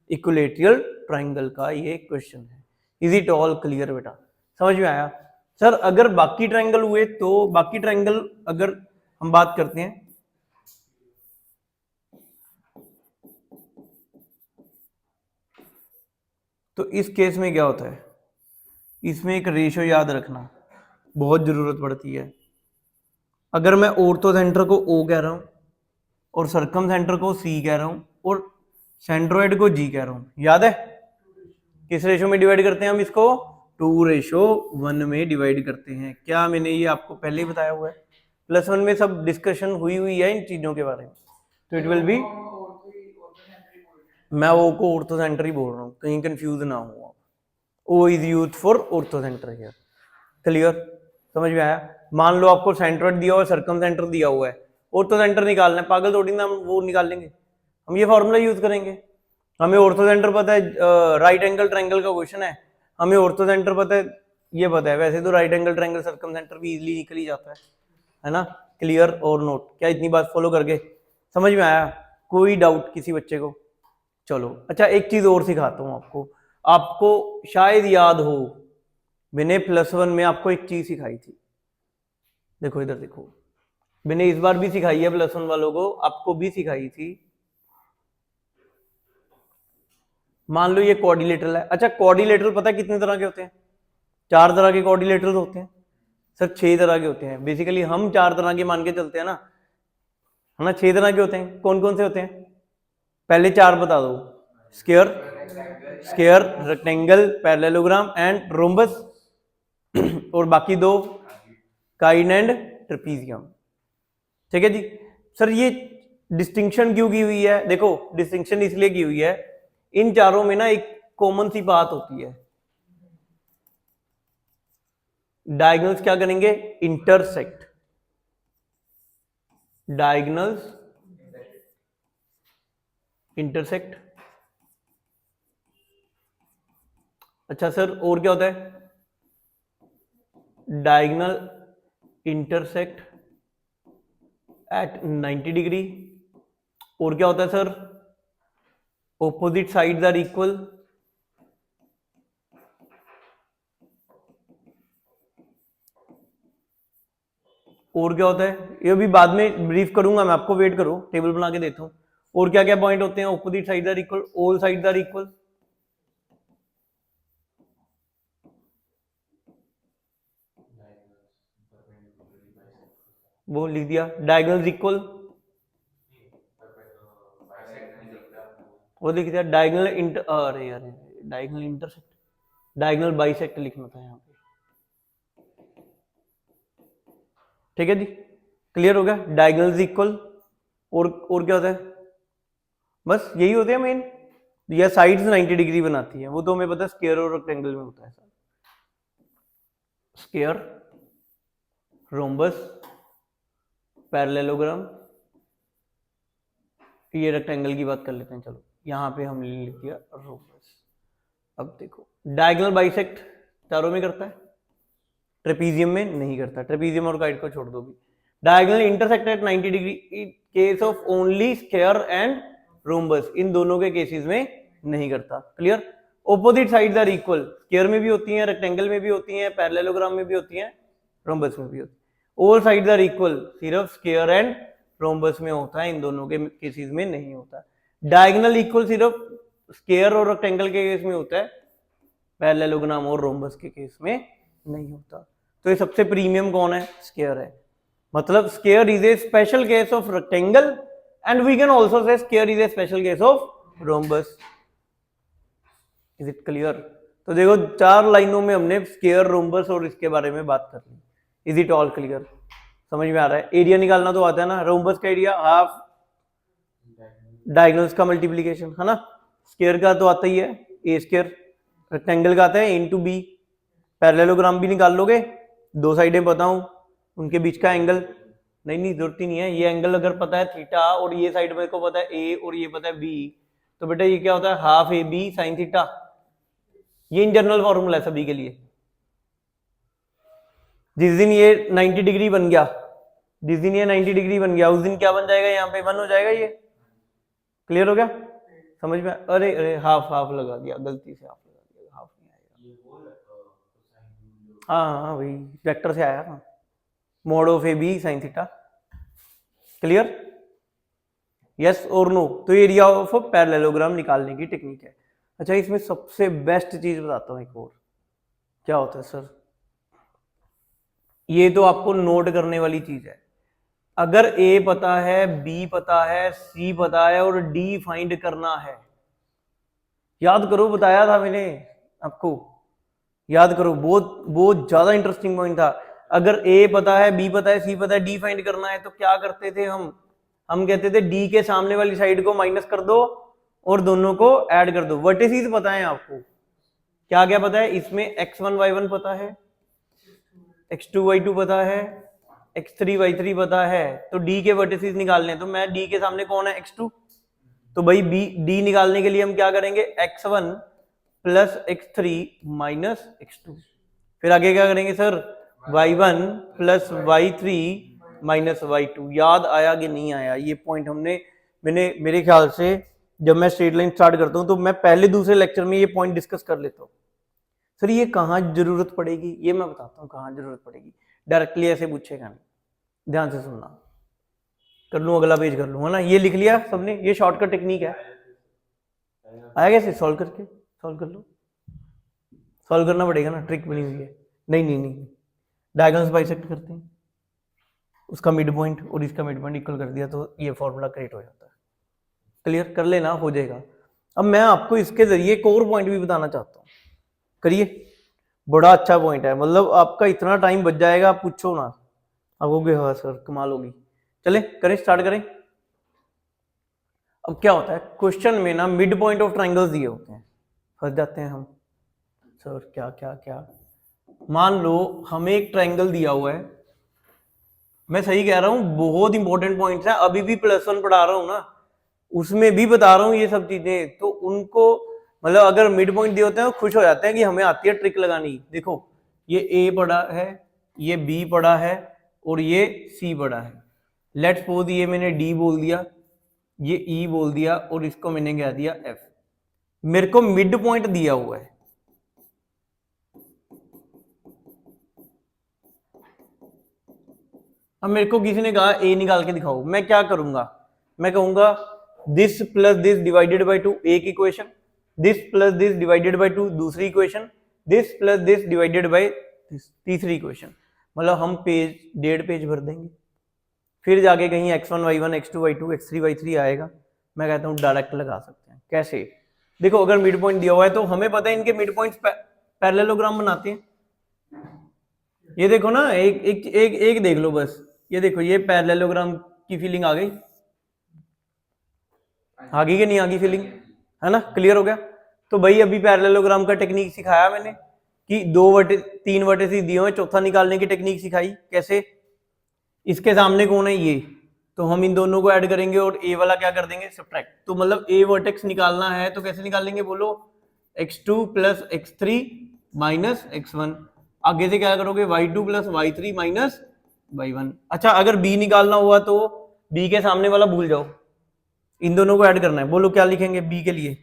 A: इक्विलेटरल ट्रायंगल का ये क्वेश्चन है। इज इट ऑल क्लियर बेटा? समझ में आया? सर अगर बाकी ट्रायंगल हुए, तो बाकी ट्रायंगल अगर हम बात करते हैं, तो इस केस में क्या होता है? इसमें एक रेशियो याद रखना बहुत जरूरत पड़ती है। अगर मैं ऑर्थो सेंटर को ओ कह रहा हूं, और सर्कम सेंटर को सी कह रहा हूं, और सेंट्रोइड को जी कह रहा हूं, याद है किस रेशो में डिवाइड करते हैं हम इसको? 2:1 में डिवाइड करते हैं। क्या मैंने ये आपको पहले ही बताया हुआ है? +1 में सब डिस्कशन हुई हुई है इन चीजों के बारे में। तो इट विल बी, मैं ओ को ऑर्थो सेंटर ही बोल रहा हूँ, कहीं कंफ्यूज ना हो आप। O is use for orthocentre here. Clear? समझ में आया? मान लो आपको सेंट्रोइड दिया हुआ है, सर्कम सेंटर दिया हुआ है, ऑर्थो सेंटर निकालना है, पागल थोड़ी ना हम वो निकाल लेंगे, हम ये फॉर्मूला यूज करेंगे। हमें ऑर्थो सेंटर पता है, राइट एंगल ट्रायंगल का क्वेश्चन है, हमें ऑर्थो सेंटर पता है, ये पता है। वैसे तो right angle triangle circum centre भी इजीली निकल ही जाता है ना? क्लियर और नोट? क्या इतनी बात फॉलो करके समझ में आया? कोई डाउट किसी बच्चे को? चलो अच्छा, एक चीज और सिखाता हूँ आपको। आपको शायद याद हो, मैंने +1 में आपको एक चीज सिखाई थी। देखो इधर देखो, मैंने इस बार भी सिखाई है +1 वालों को, आपको भी सिखाई थी। मान लो ये कोऑर्डिनेटर है। अच्छा कोऑर्डिनेटर पता है कितने तरह के होते हैं? 4 तरह के कोऑर्डिनेटर होते हैं। सर 6 तरह के होते हैं। बेसिकली हम 4 तरह के मान के चलते हैं ना, है ना? 6 तरह के होते हैं। कौन कौन से होते हैं? पहले 4 बता दो। Square, square, rectangle, parallelogram and rhombus. और बाकी 2 काइन एंड ट्रेपीजियम। ठीक है जी। सर ये डिस्टिंक्शन क्यों की हुई है? देखो डिस्टिंक्शन इसलिए की हुई है, इन चारों में ना एक कॉमन सी बात होती है, डायगोनल्स क्या करेंगे? इंटरसेक्ट। Diagonals intersect. अच्छा सर और क्या होता है? Diagonal intersect at 90 degree. और क्या होता है sir? Opposite sides are equal. और क्या होता है? ये भी बाद में ब्रीफ करूंगा मैं आपको, वेट करो, टेबल बना के देता हूं। और क्या क्या पॉइंट होते हैं? Opposite sides are equal, all sides are equal. वो लिख दिया। डायगोनल्स इक्वल, वो लिख दिया। डायगोनल इंटर, अरे यार डायगोनल इंटरसेक्ट, डायगोनल बाइसेक्ट लिखना था यहाँ पे। ठीक है जी, क्लियर हो गया? Diagonals equal. और क्या होता है? बस यही होते हैं मेन, या साइड्स 90 डिग्री बनाती है, वो तो हमें पता है स्क्वायर और रेक्टेंगल में होता है। स्क्वायर, रोम्बस, पैरेललोग्राम, ये रेक्टेंगल की बात कर लेते हैं। चलो यहाँ पे हमने लिख दिया रोम्बस। अब देखो डायगोनल बाइसेक्ट चारों में करता है, ट्रेपीजियम में नहीं करता, ट्रेपीजियम और काइट को छोड़ दो भी। Diagonal intersect at 90 degree in case of only square and rhombus, इन दोनों के केसेस में नहीं करता। Clear? Opposite sides are equal, square में भी होती हैं, रेक्टेंगल में भी होती हैं, पैरेललोग्राम में भी होती हैं, रोम्बस में भी होती है। ऑल साइड्स आर इक्वल, सिर्फ स्क्वायर एंड रोम्बस में होता है, इन दोनों के केसेस में नहीं होता। डायगोनल इक्वल सिर्फ स्क्वायर और रेक्टेंगल के केस में होता है, पैरेललोग्राम और रोम्बस के केस में नहीं होता। तो ये सबसे प्रीमियम कौन है? स्क्वायर है। मतलब square is a special case of rectangle and we can also say square is a special case of rhombus. Is it clear? तो देखो 4 लाइनों में हमने स्क्वायर, रोम्बस और इसके बारे में बात कर ली। Is it all clear? समझ में आ रहा है? एरिया निकालना तो आता है ना, रोम्बस का एरिया हाफ डायगोनल्स का मल्टीप्लीकेशन है ना, स्क्वायर का तो आता ही है ए स्क्वायर, रेक्टेंगल का आता है इंटू बी, पैरेललोग्राम भी निकाल लोगे, 2 साइडें बताऊं उनके बीच का एंगल, नहीं जरूरत ही नहीं है। ये एंगल अगर पता है थीटा और ये साइड मेरे को पता है ए और ये पता है बी, तो बेटा ये क्या होता है? Half A B sine theta. ये इन जनरल फॉर्मूला है सभी के लिए। जिस दिन ये 90 डिग्री बन गया, जिस दिन ये 90 डिग्री बन गया, उस दिन क्या बन जाएगा? यहाँ पे 1 हो जाएगा। ये क्लियर हो गया? समझ में? अरे अरे हाफ हाफ लगा दिया, गलती से हाफ लगा दिया, हाफ नहीं आएगा। हाँ हाँ भाई, वेक्टर से आया ना, mod of A B sine theta. Clear? Yes और नो? तो एरिया ऑफ पैरेललोग्राम निकालने की टेक्निक है। अच्छा, इसमें सबसे बेस्ट चीज बताता हूँ एक और, क्या होता है सर? ये तो आपको नोट करने वाली चीज है। अगर ए पता है, बी पता है, सी पता है और डी फाइंड करना है, याद करो, बताया था मैंने आपको, याद करो, बहुत बहुत ज्यादा इंटरेस्टिंग पॉइंट था। अगर ए पता है, बी पता है, सी पता है, डी फाइंड करना है, तो क्या करते थे हम कहते थे डी के सामने वाली साइड को माइनस कर दो और दोनों को ऐड कर दो। वर्टिसेस पता है आपको? क्या क्या पता है इसमें? x1 y1 पता है, x2 y2 पता है, x3 y3 पता है। तो डी के वर्टिसेस निकालने, तो मैं डी के सामने कौन है? x2। तो भाई डी निकालने के लिए हम क्या करेंगे? x1 plus x3 minus x2। फिर आगे क्या करेंगे sir? y1 plus y3 minus y2। याद आया कि नहीं आया? ये पॉइंट मैंने मेरे ख्याल से जब मैं स्ट्रेट लाइन स्टार्ट करता हूं तो मैं पहले दूसरे लेक्चर में ये पॉइंट डिस्कस कर लेता हूं। सर ये कहाँ जरूरत पड़ेगी? ये मैं बताता हूँ कहाँ जरूरत पड़ेगी। डायरेक्टली ऐसे पूछेगा नहीं, ध्यान से सुनना। कर लूँ अगला पेज, कर लूँ, है ना? ये लिख लिया सबने, ये शॉर्टकट टेक्निक है। आया कैसे? सॉल्व करके सॉल्व कर लो, सॉल्व करना पड़ेगा ना, ट्रिक बनी हुई है। नहीं, डायगोनल्स बाइसेक्ट करते हैं, उसका मिड पॉइंट और इसका मिड पॉइंट इक्वल कर दिया तो ये फॉर्मूला क्रिएट हो जाता है। क्लियर? कर लेना, हो जाएगा। अब मैं आपको इसके जरिए एक और पॉइंट भी बताना चाहता हूँ, करिए, बड़ा अच्छा पॉइंट है, मतलब आपका इतना टाइम बच जाएगा, आप पूछो ना, आप कहोगे हाँ सर कमाल होगी। चले करें, स्टार्ट करें। अब क्या होता है क्वेश्चन में ना, मिड पॉइंट ऑफ ट्राइंगल्स दिए होते हैं, फंस जाते हैं हम। सर क्या क्या क्या? मान लो हमें एक ट्राइंगल दिया हुआ है, मैं सही कह रहा हूं, बहुत इंपॉर्टेंट पॉइंट्स हैं, अभी भी +1 पढ़ा रहा हूं ना, उसमें भी बता रहा हूं ये सब चीजें, तो उनको मतलब अगर मिड पॉइंट दिए होते हैं तो खुश हो जाते हैं कि हमें आती है ट्रिक लगानी। देखो ये ए पड़ा है, ये बी पड़ा है और ये सी पड़ा है। लेट्स सपोज ये मैंने डी बोल दिया, ये ई बोल दिया और इसको मैंने क्या दिया? एफ। मेरे को मिड पॉइंट दिया हुआ है, अब मेरे को किसी ने कहा ए निकाल के दिखाओ, मैं क्या करूंगा? मैं कहूंगा this plus this divided by 2 एक equation, this plus this divided by 2 दूसरी equation, this plus this divided by तीसरी इक्वेशन। मतलब हम पेज 1.5 पेज भर देंगे, फिर जाके कहीं x1 y1 x2 y2 x3 y3 आएगा। मैं कहता हूँ डायरेक्ट लगा सकते हैं। कैसे? देखो अगर मिड पॉइंट दिया हुआ है तो हमें पता है इनके मिड पॉइंट्स पैरेललोग्राम बनाते हैं। ये देखो ना, एक देख लो बस, ये देखो, ये पैरेललोग्राम की फीलिंग आ गई। आ गई कि नहीं आ गई फीलिंग, है ना, क्लियर हो गया। तो भाई अभी पैरेललोग्राम का टेक्निक सिखाया मैंने कि तीन वर्टिसेस दिए हुए, चौथा निकालने की टेक्निक सिखाई। कैसे, इसके सामने कौन है ये, तो हम इन दोनों को ऐड करेंगे और ए वाला क्या कर देंगे, सब्ट्रैक्ट। तो मतलब ए वर्टेक्स निकालना है तो कैसे निकालेंगे बोलो, x2 plus x3 minus x1। आगे से क्या करोगे, y2 plus y3 minus y1। अच्छा अगर b निकालना हुआ तो b के सामने वाला भूल जाओ, इन दोनों को ऐड करना है। बोलो क्या लिखेंगे b के लिए,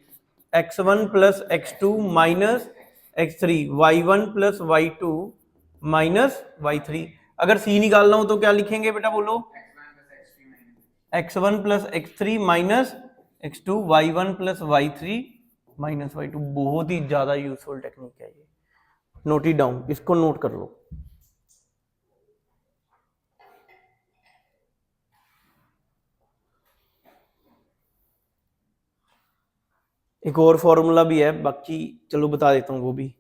A: x1 plus x2 minus x3, y1 plus y2 minus y3। अगर c निकालना हो तो क्या लिखेंगे बेटा बोलो, x1 plus x3 minus x2, y1 plus y3 minus y2। बहुत ही ज्यादा यूजफुल टेक्निक है ये, नोट इट डाउन, इसको नोट कर लो। एक और फॉर्मूला भी है, बाकी चलो बता देता हूँ वो भी।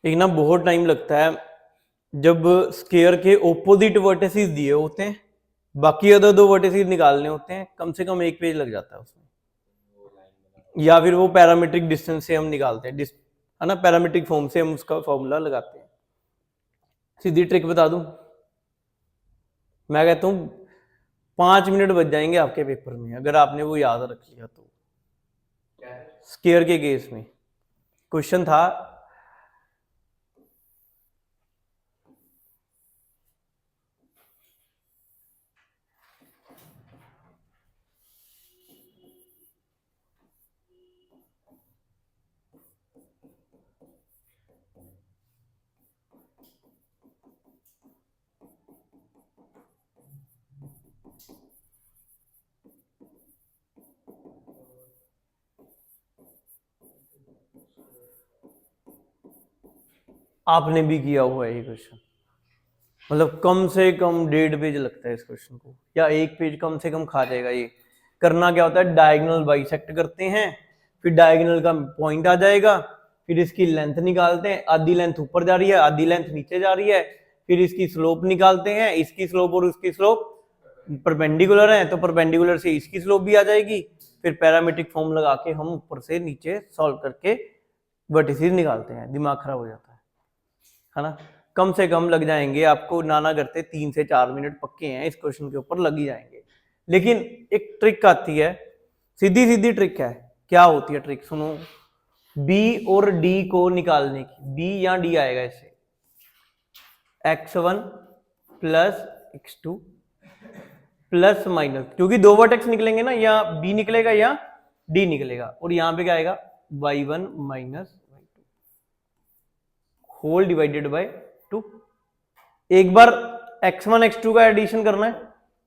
A: एक ना बहुत टाइम लगता है जब स्केयर के ओपोजिट वर्टिसेस दिए होते हैं, बाकी अदर दो वर्टिसेस निकालने होते हैं, कम से कम एक पेज लग जाता है उसमें। या फिर वो पैरामीट्रिक डिस्टेंस से हम निकालते हैं, है ना, पैरामीट्रिक फॉर्म से हम उसका फॉर्मूला लगाते हैं। सीधी ट्रिक बता दूं, मैं कहता हूं 5 मिनट बच जाएंगे आपके पेपर में अगर आपने वो याद रख लिया तो। स्केयर के केस में क्वेश्चन था, आपने भी किया हुआ है ये क्वेश्चन, मतलब कम से कम 1.5 पेज लगता है इस क्वेश्चन को, या 1 पेज कम से कम खा जाएगा ये। करना क्या होता है, डायगोनल बाइसेक्ट करते हैं, फिर डायगोनल का पॉइंट आ जाएगा, फिर इसकी लेंथ निकालते हैं, आधी लेंथ ऊपर जा रही है आधी लेंथ नीचे जा रही है, फिर इसकी स्लोप निकालते हैं, इसकी स्लोप और उसकी स्लोप परपेंडिकुलर है तो परपेंडिकुलर से इसकी स्लोप भी आ जाएगी, फिर पैरामीट्रिक फॉर्म लगा के हम ऊपर से नीचे सॉल्व करके वर्टिसेस निकालते हैं। दिमाग खराब हो जाता है ना। कम से कम लग जाएंगे आपको, नाना करते 3 से 4 मिनट पक्के हैं इस क्वेश्चन के ऊपर लग ही जाएंगे। लेकिन एक ट्रिक आती है, सीधी सीधी ट्रिक है। क्या होती है ट्रिक, सुनो। बी और डी को निकालने की, बी या डी आएगा इससे, x1 plus x2 plus minus, क्योंकि दो वर्टेक्स निकलेंगे ना, या बी निकलेगा या डी निकलेगा, और यहां पे क्या आएगा y1 minus y2 whole divided by 2। एक बार x1 x2 का एडिशन करना है,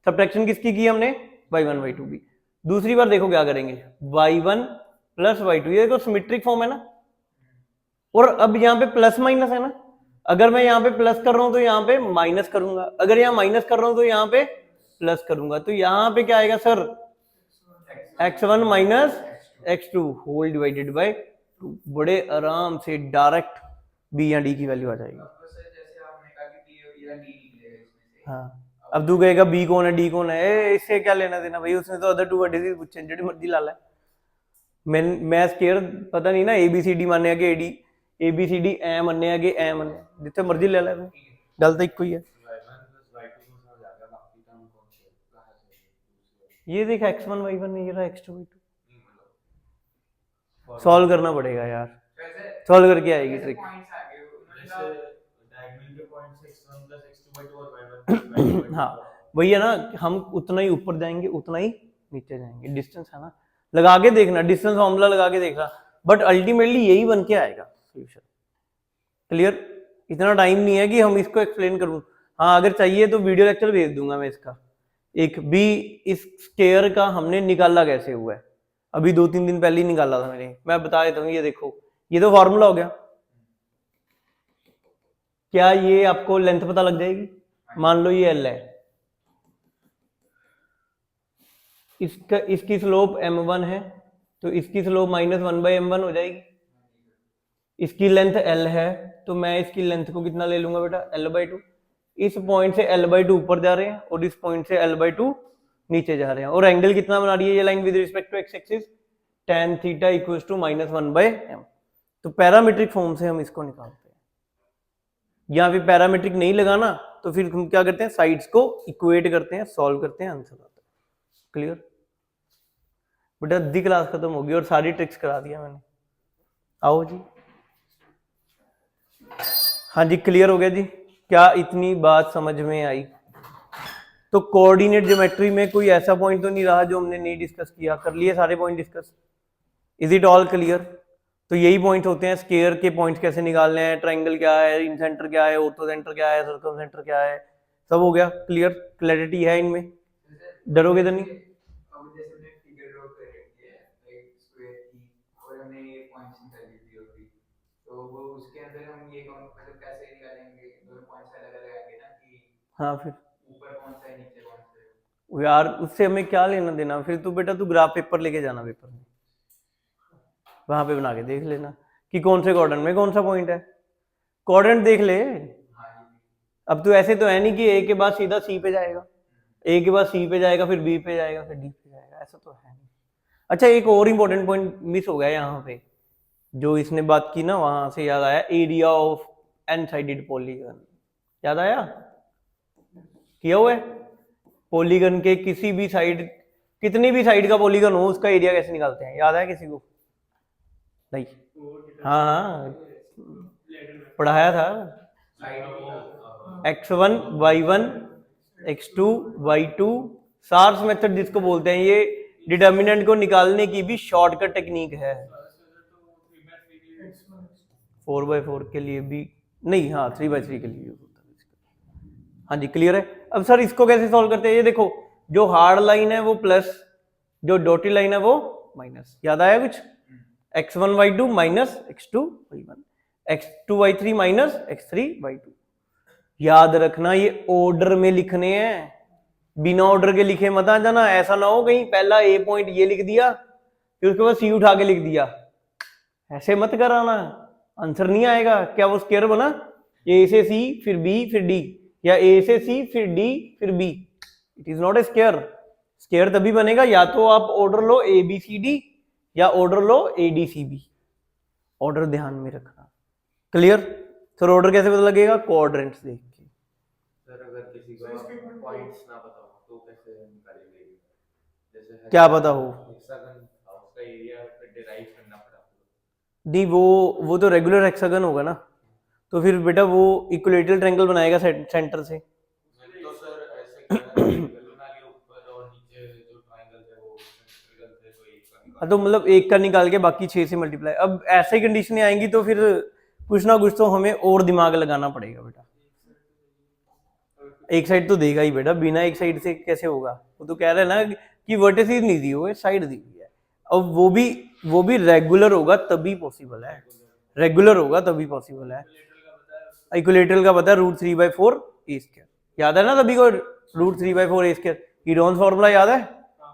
A: सब्ट्रैक्शन किसकी की हमने, y1 y2 की। दूसरी बार देखो क्या करेंगे, y1 प्लस y2, ये देखो सिमेट्रिक फॉर्म है ना, और अब यहाँ पे प्लस माइनस है ना, अगर मैं यहाँ पे प्लस कर रहा हूं तो यहाँ पे माइनस करूंगा, अगर यहाँ माइनस कर रहा हूं तो यहाँ पे प्लस करूंगा, तो यहाँ पे क्या आएगा sir, x1 minus x2 whole divided by 2। बड़े आराम से डायरेक्ट बी या डी की वैल्यू आ जाएगी। हाँ, अब तू कहेगा बी कौन है डी कौन है, इससे क्या लेना देना भाई, उसने तो अदर टू वर्टिसेस पूछे जेडी मर्जी ला ले। मैं स्केयर पता नहीं ना, ABCD माने आगे एडी, ABCD ए मन्ने आगे ए मन्ने, जिथे मर्जी ले ले, गल तो इको ही है। ये देख x1 y1 ये रहा x2 y2, सॉल्व करना पड़ेगा यार, सॉल्व करके आएगी ट्रिक। हाँ वही है ना, हम उतना ही ऊपर जाएंगे उतना ही नीचे जाएंगे, डिस्टेंस है ना, लगा के देखना, डिस्टेंस फॉर्मूला लगा के देखना, बट अल्टीमेटली यही बन के आएगा सोल्यूशन। क्लियर, इतना टाइम नहीं है कि हम इसको एक्सप्लेन करूं। हाँ अगर चाहिए तो वीडियो लेक्चर भेज दूंगा मैं इसका, एक भी इस स्केयर का हमने निकाला कैसे हुआ है, अभी 2-3 दिन पहले ही निकाला था मैंने, मैं बता देता हूँ। ये देखो, ये तो फॉर्मूला हो गया, क्या ये आपको लेंथ पता लग जाएगी, मान लो ये एल है, इसकी स्लोप m1 है, तो इसकी स्लोप -1/m1 हो जाएगी। इसकी लेंथ L है तो मैं इसकी लेंथ को कितना ले लूंगा बेटा, L/2। इस पॉइंट से L/2 ऊपर जा रहे हैं और इस पॉइंट से L/2 नीचे जा रहे हैं, और एंगल कितना बना रही है ये line with respect to x axis, tan theta equals to -1/m। तो पैरामीट्रिक फॉर्म से हम इसको निकालते हैं, या फिर पैरामीट्रिक नहीं लगाना तो फिर हम क्या करते हैं, साइड्स को इक्वेट करते हैं, सॉल्व करते हैं, आंसर आता है। क्लियर बेटा, आधी क्लास खत्म होगी और सारी ट्रिक्स करा दिया मैंने। आओ जी, हाँ जी क्लियर हो गया जी, क्या इतनी बात समझ में आई? तो कोऑर्डिनेट ज्योमेट्री में कोई ऐसा पॉइंट तो नहीं रहा जो हमने नहीं डिस्कस किया, कर लिए सारे point discuss. Is it all clear? तो यही पॉइंट होते हैं, स्केयर के पॉइंट्स कैसे निकालने हैं, ट्रायंगल क्या है, इन सेंटर क्या है, ऑर्थो सेंटर क्या है, सर्कम सेंटर क्या है, सब हो गया क्लियर, क्लैरिटी है इनमें, डरोगे तो नहीं?
B: अब जैसे हमने फिगर ड्रॉ कर रखी है एक स्क्वायर की, और हमने ये पॉइंट्स निकाल लिए होगी, तो वो उसके अंदर हम ये मतलब कैसे निकालेंगे, दोनों पॉइंट्स अलग अलग आएंगे ना कि
A: हाँ फिर
B: ऊपर कौन सा है नीचे कौन सा है।
A: यार उससे हमें क्या लेना देना, फिर तो बेटा तू ग्राफ पेपर लेके जाना पेपर में, वहां पे बना के देख लेना कि कौन से क्वाड्रेंट में कौन सा पॉइंट है, क्वाड्रेंट देख ले। अब तो ऐसे तो है नहीं कि ए के बाद सीधा सी पे जाएगा, ए के बाद सी पे जाएगा, फिर बी पे जाएगा, फिर डी पे जाएगा, ऐसा तो है नहीं। अच्छा एक और इम्पोर्टेंट पॉइंट मिस हो गया यहाँ पे, जो इसने बात की ना, वहां से याद आया, area of n sided polygon, याद आया? किया हुआ है? पॉलीगन के किसी भी साइड, कितनी भी साइड का पॉलीगन हो उसका एरिया कैसे निकालते हैं, याद है किसी को? नहीं? हाँ हाँ पढ़ाया था, x1 y1 x2 y2, SARS method जिसको बोलते हैं, ये डिटर्मिनेंट को निकालने की भी शॉर्टकट टेक्निक है। 4/4 के लिए भी नहीं, हाँ 3/3 के लिए यूज होता है। हाँ जी क्लियर है। अब सर इसको कैसे सॉल्व करते हैं, ये देखो जो हार्ड लाइन है वो प्लस, जो डॉटेड लाइन है वो माइनस, याद आया कुछ? x1 y2 minus x2 y1, x2 y3 minus x3 y2। याद रखना ये ऑर्डर में लिखने हैं, बिना ऑर्डर के लिखे मत आ जाना, ऐसा ना हो कहीं पहला ए पॉइंट ये लिख दिया फिर उसके बाद सी उठा के लिख दिया, ऐसे मत कराना, आंसर नहीं आएगा। क्या वो स्क्वायर बना, ए से सी फिर बी फिर डी, या ए से सी फिर डी फिर B, it is not a square. Square तभी बनेगा या तो आप ऑर्डर लो ए बी सी डी, या ऑर्डर लो A D C B, order ध्यान में रखना। क्लियर? सर ऑर्डर कैसे पता लगेगा? क्वाड्रेंट्स देख के।
C: सर अगर किसी को पॉइंट्स ना पता हो तो कैसे निकालेंगे? जैसे
A: क्या पता हो?
C: हेक्सागन उसका एरिया फिर डिराइव करना पड़ा।
A: नहीं वो तो रेगुलर हेक्सागन होगा ना, तो फिर बेटा वो इक्विलेटरल ट्रायंगल बनाएगा सेंटर से।
C: तो सर ऐसे बना के ऊपर और नीचे जो ट्रायंगल है वो सिमेट्रिकल थे, तो एक का
A: हाँ तो मतलब एक का निकाल के बाकी 6 से मल्टीप्लाई, अब ऐसे ही कंडीशनें आएंगी तो फिर कुछ ना कुछ तो हमें और दिमाग लगाना पड़ेगा बेटा। एक साइड तो देगा ही बेटा, बिना एक साइड से कैसे होगा? वो तो कह रहे हैं ना कि वर्टिसेस नहीं दी हुई, साइड दी हुई है, अब वो भी रेगुलर होगा तभी पॉसिबल है, रेगुलर होगा तभी पॉसिबल है। इक्विलेटरल का पता है √3/4 ए स्क्वायर, याद है ना सभी को? √3/4 ए स्क्वायर हीरोन्स फॉर्मूला याद है?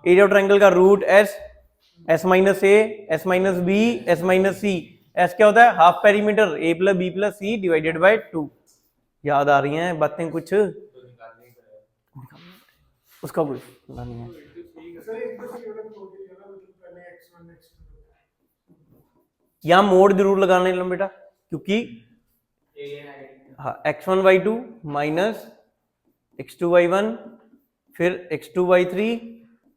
A: एरिया ऑफ ट्रायंगल का root S, S minus A, S minus B, S minus C, S क्या होता है? Half perimeter A plus B plus C divided by 2। याद आ रही हैं बातें कुछ? उसका कोई पता नहीं है। यहाँ मोड जरूर लगाने लो बेटा, क्योंकि हाँ x1 y2 minus x2 y1 फिर x2 y3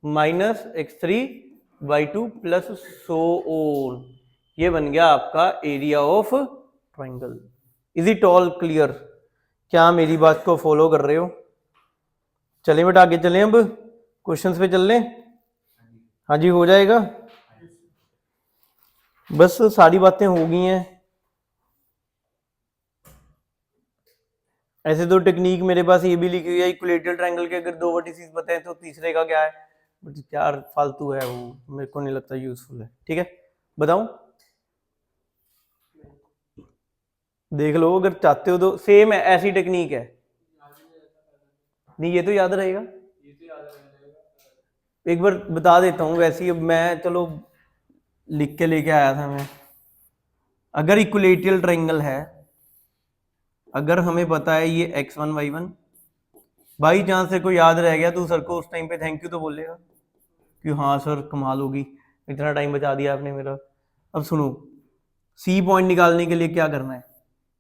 A: minus x3 y2 plus so on, ये बन गया आपका area of triangle. Is it all clear? क्या मेरी बात को फॉलो कर रहे हो? चलें बेटा आगे चलें, अब क्वेश्चंस पे चल लें। हाँ जी हो जाएगा, बस सारी बातें हो गई हैं। ऐसे तो टेक्निक मेरे पास ये भी लिखी हुई है, इक्विलेटरल ट्रायंगल के अगर 2 वर्टिसेस बताएं तो तीसरे का क्या है, बट यार फालतू है वो, मेरे को नहीं लगता यूजफुल है। ठीक है बताऊं? देख लो अगर चाहते हो तो, सेम है ऐसी टेक्निक है। नहीं ये तो याद रहेगा, एक बार बता देता हूँ वैसे ही, अब मैं चलो लिख के लेके आया था मैं, अगर इक्विलेटरल ट्रायंगल है, अगर हमें पता है ये x1 y1, बाई चांस से कोई याद रह गया तो सर को उस टाइम पे थैंक यू तो बोलेगा कि हाँ सर कमाल होगी, इतना टाइम बचा दिया आपने मेरा। अब सुनो, सी पॉइंट निकालने के लिए क्या करना है,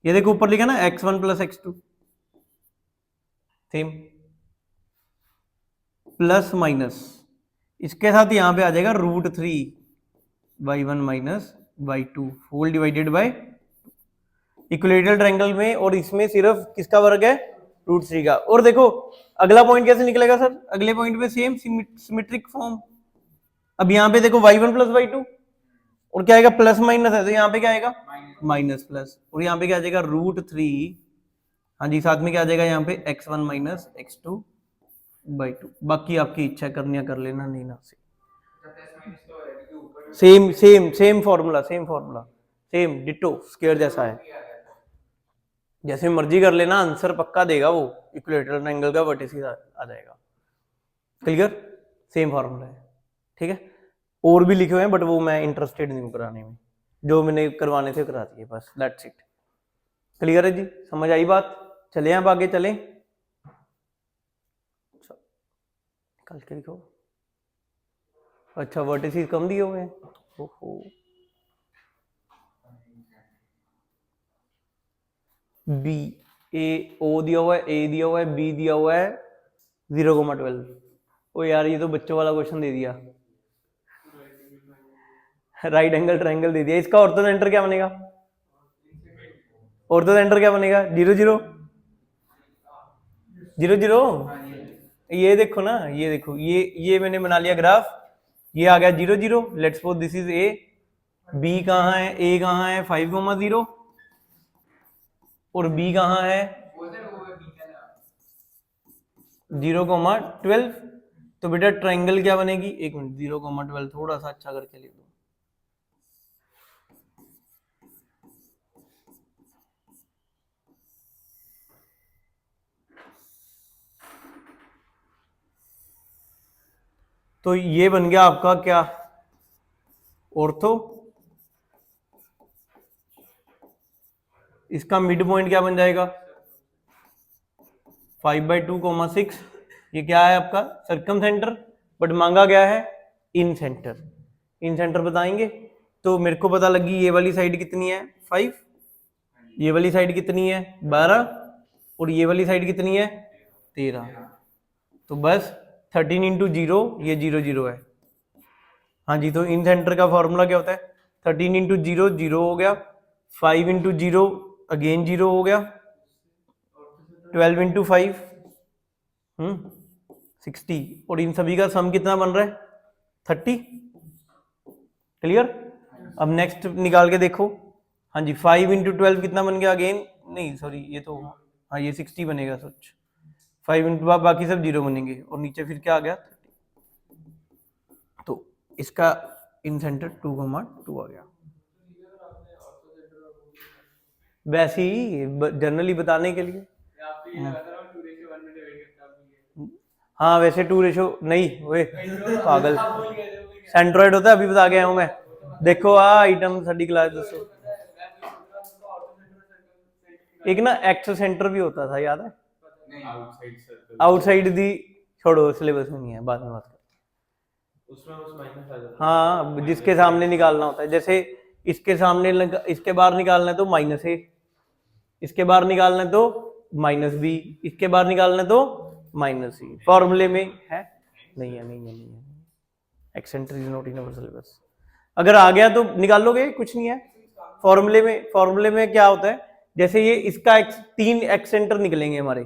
A: ये देखो ऊपर लिखा ना x1 plus x2, same plus minus, इसके साथ यहां पे आ जाएगा √3 y1 minus y2 whole divided by equilateral triangle में, और इसमें सिर्फ किसका वर्ग है, √3 का। और देखो अगला पॉइंट कैसे निकलेगा सर, अगले पॉइंट पे सेम सिमेट्रिक फॉर्म। अब यहाँ पे देखो y1 प्लस y2, और क्या आएगा, प्लस माइनस है तो यहाँ पे क्या आएगा, माइनस प्लस, और यहाँ पे क्या आ जाएगा √3, हाँ जी, साथ में क्या आ जाएगा यहाँ पे x1 माइनस x2/2। बाकी आपकी इच्छा करनी है कर लेना, नहीं ना से same same same formula, same ditto square जैसा है, जैसे मर्जी कर लेना, आंसर पक्का देगा वो, इक्विलेटरल ट्रायंगल का वर्टिसिस आ जाएगा। क्लियर, सेम फॉर्मूला है, ठीक है। और भी लिखे हुए हैं बट वो मैं इंटरेस्टेड नहीं हूँ कराने में, जो मैंने करवाने थे करा दिए बस, दैट्स इट। क्लियर है जी, समझ आई बात। चले अब आगे चलें, कल के लिखो। अच्छा वर्टिसिस कम दिए हुए हैं, ओहो, बी ए ओ दिया हुआ है, ए दिया हुआ है, बी दिया हुआ है 0,12। ओ यार ये तो बच्चों वाला क्वेश्चन दे दिया, राइट एंगल ट्रायंगल दे दिया। इसका ऑर्थो सेंटर क्या बनेगा, ऑर्थो सेंटर क्या बनेगा, 0 0 0 0। ये देखो ना, ये देखो, ये मैंने बना लिया ग्राफ, ये आ गया 0 0। Let's suppose this is A, B कहाँ है, ए कहाँ है 5,0 और बी कहाँ है 0,12। तो बेटा ट्रायंगल क्या बनेगी, एक मिनट, 0,12 थोड़ा सा अच्छा करके लिख दो। तो ये बन गया आपका क्या, ऑर्थो। इसका मिड पॉइंट क्या बन जाएगा 5/2,6। ये क्या है आपका सर्कम सेंटर, बट मांगा गया है इन सेंटर। इन सेंटर बताएंगे तो मेरे को पता लगी ये वाली साइड कितनी है 5, ये वाली साइड कितनी है 12, और ये वाली साइड कितनी है 13। तो बस 13 इंटू 0, ये 0 0 है। हाँ जी, तो इन सेंटर का फॉर्मूला क्या होता है, 13 इंटू 0 0 हो गया, 5 इंटू 0 अगेन 0 हो गया, 12 इंटू 5 60, और इन सभी का सम कितना बन रहा है 30। क्लियर। अब नेक्स्ट निकाल के देखो, हाँ जी, 5 इंटू 12 कितना बन गया, अगेन नहीं सॉरी ये तो, हाँ ये 60 बनेगा सच, 5 इंटू बाकी सब 0 बनेंगे, और नीचे फिर क्या आ गया 30। तो इसका इन सेंटर 2,2 आ गया। वैसे ही जनरली बताने के लिए, हाँ वैसे 2 नहीं, वे पागल सेंट्रोइड होता है, अभी बता गया हूँ मैं। देखो आइटम साडी क्लास दसो, एक ना एक्स सेंटर भी होता था, याद है, आउटसाइड दी, छोड़ो सिलेबस में नहीं है, बाद में बात कर।
C: उसमें उस माइनस आ जाता है,
A: हाँ जिसके सामने निकालना होता है, जैसे इसके सामने इसके बाहर निकालना है तो -a, इसके बाहर निकालना है तो -b, इसके बाहर निकालना है तो -c। फॉर्मूले में है, नहीं है, नहीं है, excentre is not in our syllabus. अगर आ गया तो निकाल लोगे, कुछ नहीं है। फॉर्मूले में क्या होता है, जैसे ये इसका 3 एक्सेंटर निकलेंगे हमारे,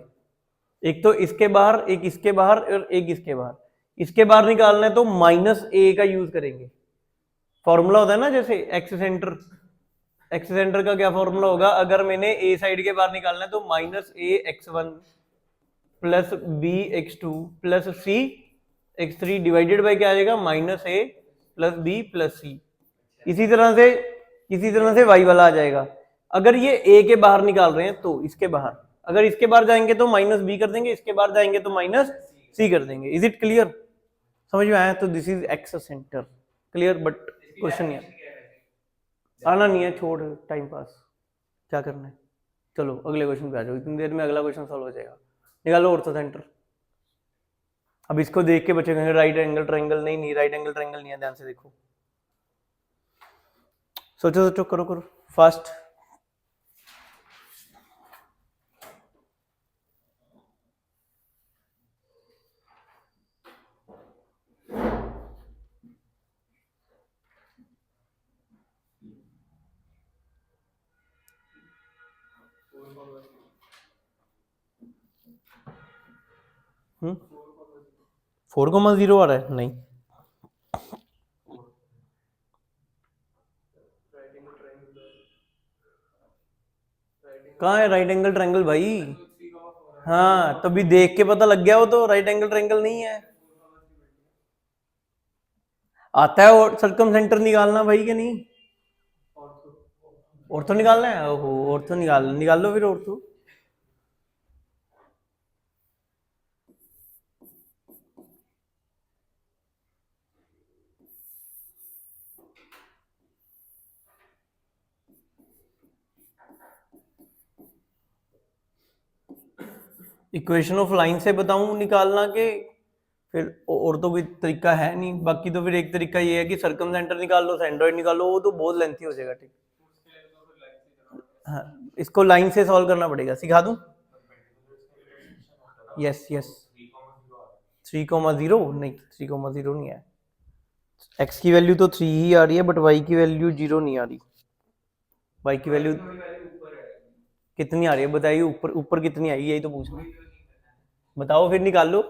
A: एक तो इसके बाहर, एक इसके बाहर और एक इसके बाहर। इसके बाहर निकालना है तो -a का यूज करेंगे। फॉर्मूला होता है ना, जैसे एक्स सेंटर का क्या फॉर्मूला होगा, अगर मैंने ए साइड के बाहर निकालना है तो -a(x1) plus b(x2) plus c(x3) divided by क्या आ जाएगा -a plus b plus c। इसी तरह से y वाला आ जाएगा। अगर ये a के बाहर निकाल रहे हैं तो इसके बाहर, अगर इसके बाहर जाएंगे तो -b कर देंगे, इसके बाहर जाएंगे तो -c कर देंगे। इज इट क्लियर, समझ में आया? तो this is x centre. Clear, but question नहीं है आना नहीं है, छोड़, टाइम पास क्या करना है। चलो अगले क्वेश्चन पे आ जाओ, इतनी देर में अगला क्वेश्चन सॉल्व हो जाएगा। निकालो ऑर्थो सेंटर। अब इसको देख के बच्चे कहेंगे राइट एंगल ट्रायंगल, नहीं नहीं राइट एंगल ट्रायंगल नहीं है, ध्यान से देखो, सोचो सोचो, करो करो फास्ट। हम्म, 4,0 आ रहा है, नहीं कहाँ है राइट एंगल ट्रायंगल भाई? हाँ तभी देख के पता लग गया, वो तो राइट एंगल ट्रायंगल नहीं है। आता है और सर्कम सेंटर निकालना भाई, के नहीं? ऑर्थो निकालना है, ओहो ऑर्थो निकाल लो फिर ऑर्थो। इक्वेशन ऑफ लाइन से बताऊं निकालना के फिर, और तो कोई तरीका है नहीं। बाकी तो फिर एक तरीका ये है कि सर्कम सेंटर निकाल लो, सेंट्रॉइड निकालो, वो तो बहुत लेंथी हो जाएगा। ठीक, हाँ इसको लाइन से सॉल्व करना पड़ेगा, सिखा दूं? यस यस, 3,0 नहीं, 3,0 नहीं है। एक्स की वैल्यू तो 3 ही आ रही है, बट वाई की वैल्यू 0 नहीं आ रही। वाई की वैल्यू कितनी आ रही है बताइए? ऊपर ऊपर कितनी आई, यही तो पूछना। बताओ फिर निकाल लो।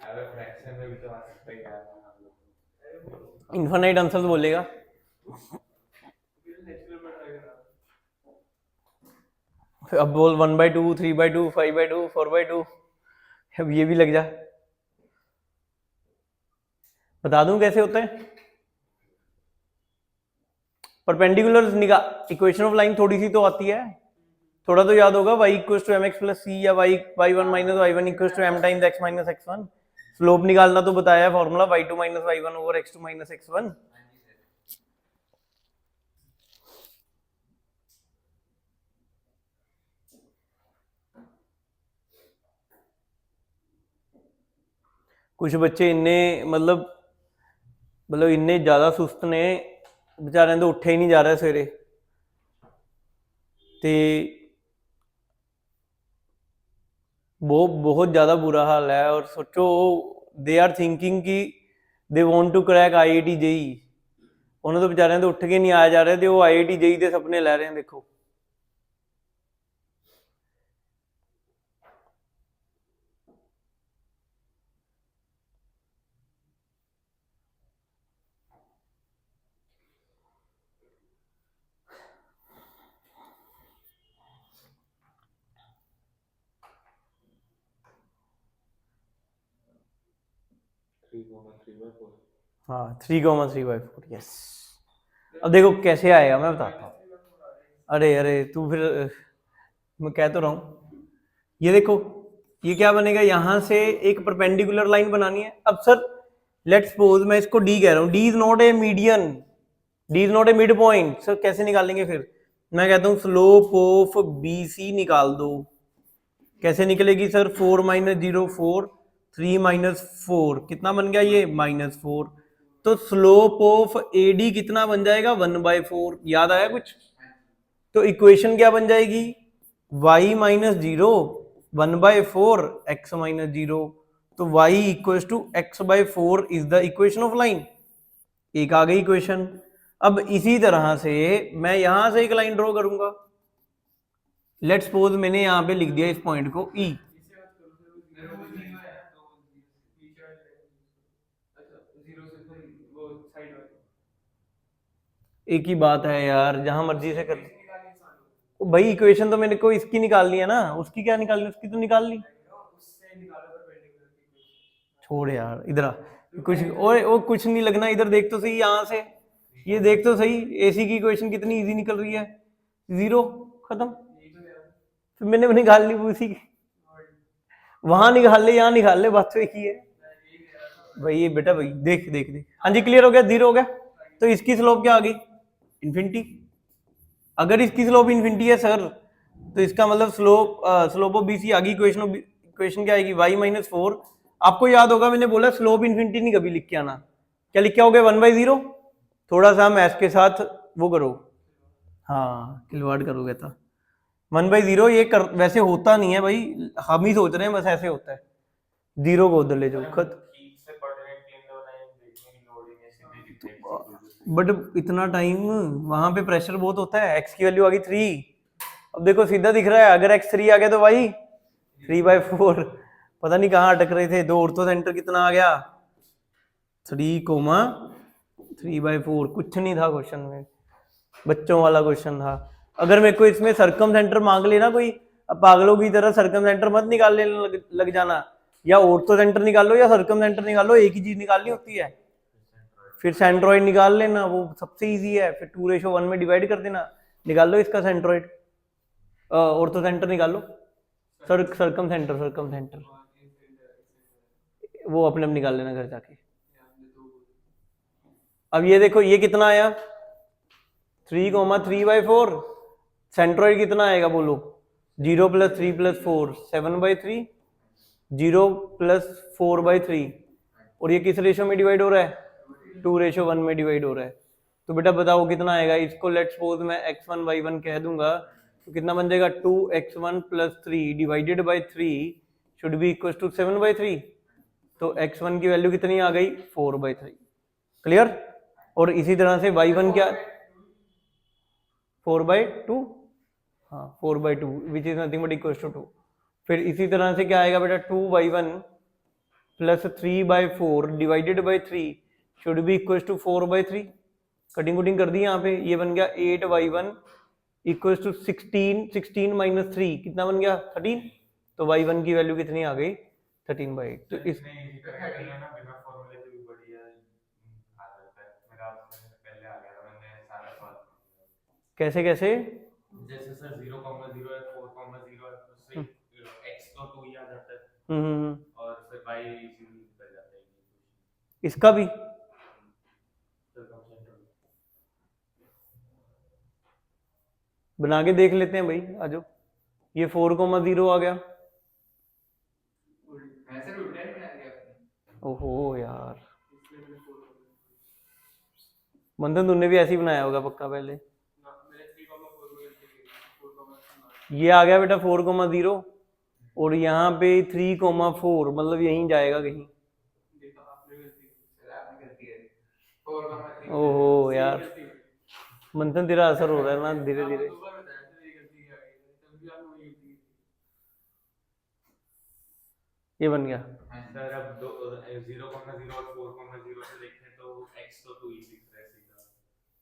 C: अगर फ्रैक्शन में भी तो आ सकता है यार।
A: इन्फिनाइट आंसर बोलेगा। अब बोल 1/2, 3/2, 5/2, 4/2, अब ये भी लग जा। बता दूं कैसे होता है? परपेंडिकुलर निकाल, इक्वेशन ऑफ लाइन थोड़ी सी तो आती है, थोड़ा तो याद होगा। y equals to mx plus c या y1 minus y1 equals to m times x minus x1। Slope निकालना तो बताया है formula, y2 minus y1 over x2 minus x1। कुछ बच्चे इन्ने मतलब इन्ने ज्यादा सुस्त ने बेचारे तो उठे ही नहीं जा रहे सवेरे, ते वो बहुत ज़्यादा बुरा हाल है। और सोचो दे आर थिंकिंग कि they want to crack IIT JEE, उन्होंने तो बेचारे तो उठ के नहीं आया जा रहे थे, वो IIT जेई के सपने ले रहे हैं। देखो हाँ 3,3/4, यस। अब देखो कैसे आएगा मैं बताता हूँ। अरे अरे तू फिर मैं कह तो रहा हूँ, ये देखो ये क्या बनेगा, यहां से एक परपेंडिकुलर लाइन बनानी है। अब सर लेट्स सपोज मैं इसको डी कह रहा हूँ, D is not A median, D is not A mid point. Sir कैसे निकालेंगे फिर? मैं कहता हूँ स्लोप ऑफ BC निकाल दो। कैसे निकलेगी सर? 4 माइनस 0 4, 3 माइनस 4 कितना बन गया ये? -4। तो स्लोप ऑफ AD कितना बन जाएगा? 1/4। याद आया कुछ? तो इक्वेशन क्या बन जाएगी? y minus 0 1/4 x minus 0। तो y equals to x/4 is the equation of line. एक आ गई इक्वेशन। अब इसी तरह से मैं यहां से एक लाइन ड्रॉ करूंगा। लेट्स सपोज मैंने यहां पे लिख दिया इस पॉइंट को E। एक ही बात है यार, जहां मर्जी से कर। भाई इक्वेशन तो मेरे को इसकी निकालनी है ना, उसकी क्या निकालनी? उसकी तो निकाल ली। छोड़ यार, इधर आ। कुछ और कुछ नहीं लगना, इधर देख तो सही यहाँ से, ये देख तो सही, AC की इक्वेशन कितनी इजी निकल रही है, 0 खत्म। फिर मैंने निकाल ली उसी की, वहां निकाल ले यहाँ निकाल ले, बात तो एक ही है। भाई बेटा भाई देख देख देख, हाँ जी क्लियर हो गया, 0 हो गया। तो इसकी स्लोप क्या आ गई, इन्फिनिटी। अगर इसकी स्लोप इन्फिनिटी है सर, तो इसका मतलब स्लोप ऑफ बीसी आ गई। इक्वेशन क्या आएगी, y-4। आपको याद होगा मैंने बोला स्लोप इन्फिनिटी नहीं कभी लिख के आना, क्या लिख के आओगे, 1/0। थोड़ा सा मैथ्स के साथ वो करो, हाँ खिलवाड़ करोगे तो 1/0 ये कर, वैसे होता नहीं है भाई, हम ही सोच रहे हैं बस ऐसे होता है। 0 को उधर ले जाओ खत।
C: ठीक से पढ़ने के लिए देखने की लोड ही नहीं, सीधे दिखते हैं।
A: बट इतना टाइम वहां पे प्रेशर बहुत होता है। x की वैल्यू आ गई 3, अब देखो सीधा दिख रहा है, अगर x 3 आ गया तो भाई 3/4। पता नहीं कहाँ अटक रहे थे, 2 ऑर्थो सेंटर कितना आ गया 3,3/4। कुछ नहीं था क्वेश्चन में, बच्चों वाला क्वेश्चन था। अगर मेरे को इसमें सरकम सेंटर मांग लेना कोई, अब पागलों की तरह सरकम सेंटर मत निकालने लग जाना, या ऑर्थो सेंटर निकालो या सरकम सेंटर निकालो, एक ही चीज निकालनी होती है। फिर सेंट्रोइड निकाल लेना, वो सबसे इजी है, फिर 2:1 में डिवाइड कर देना, निकाल लो इसका सेंट्रोइड। ऑर्थो सेंटर निकालो, सरकम सेंटर वो अपने आप निकाल लेना घर जाके। अब ये देखो ये कितना आया 3,3/4, सेंट्रोइड कितना आएगा बोलो, 0 + 3 + 4 7/3, 0 + 4/3, और ये किस रेशो में डिवाइड हो रहा है, 2:1 में डिवाइड हो रहा है। तो बेटा बताओ कितना आएगा, इसको लेट्स सपोज मैं x1 y1 कह दूंगा, तो कितना बन जाएगा 2x1 + 3 divided by 3 should be equal to 7/3। तो x1 की वैल्यू कितनी आ गई 4/3। क्लियर। और इसी तरह से y1 क्या 4/2, हाँ 4/2 which is nothing but equal to 2। फिर इसी तरह से क्या आएगा बेटा 2y1 + 3/4 divided by 3 should be equal to 4/3। Cutting कुटिंग कर दी यहाँ पे, ये बन गया 8y1 इक्वल टू 16 - 3 कितना बन गया 13। तो y1 की वैल्यू कितनी आ गई 13/8। तो इस कैसे कैसे
C: जैसे सर 0,0 है 4,0 है तो सिर्फ x तो 2 ही आ जाता है, और फिर y इजीली निकल जाता है।
A: इसका भी बना के देख लेते हैं भाई, आ जाओ। ये 4,0 आ गया,
B: ऐसे उल्टा ही बना दिया आपने।
A: ओहो यार, मंथन तुमने भी ऐसे ही बनाया होगा पक्का पहले। ये आ गया बेटा 4,0 और यहाँ पे 3,4 मतलब यहीं जाएगा कहीं। ओहो यार मंथन तेरा असर हो रहा है ना धीरे धीरे। ये बन गया
C: सर अब 0,0 और 4,0 से देखें तो x तो 2 ही दिख रहा है सीधा,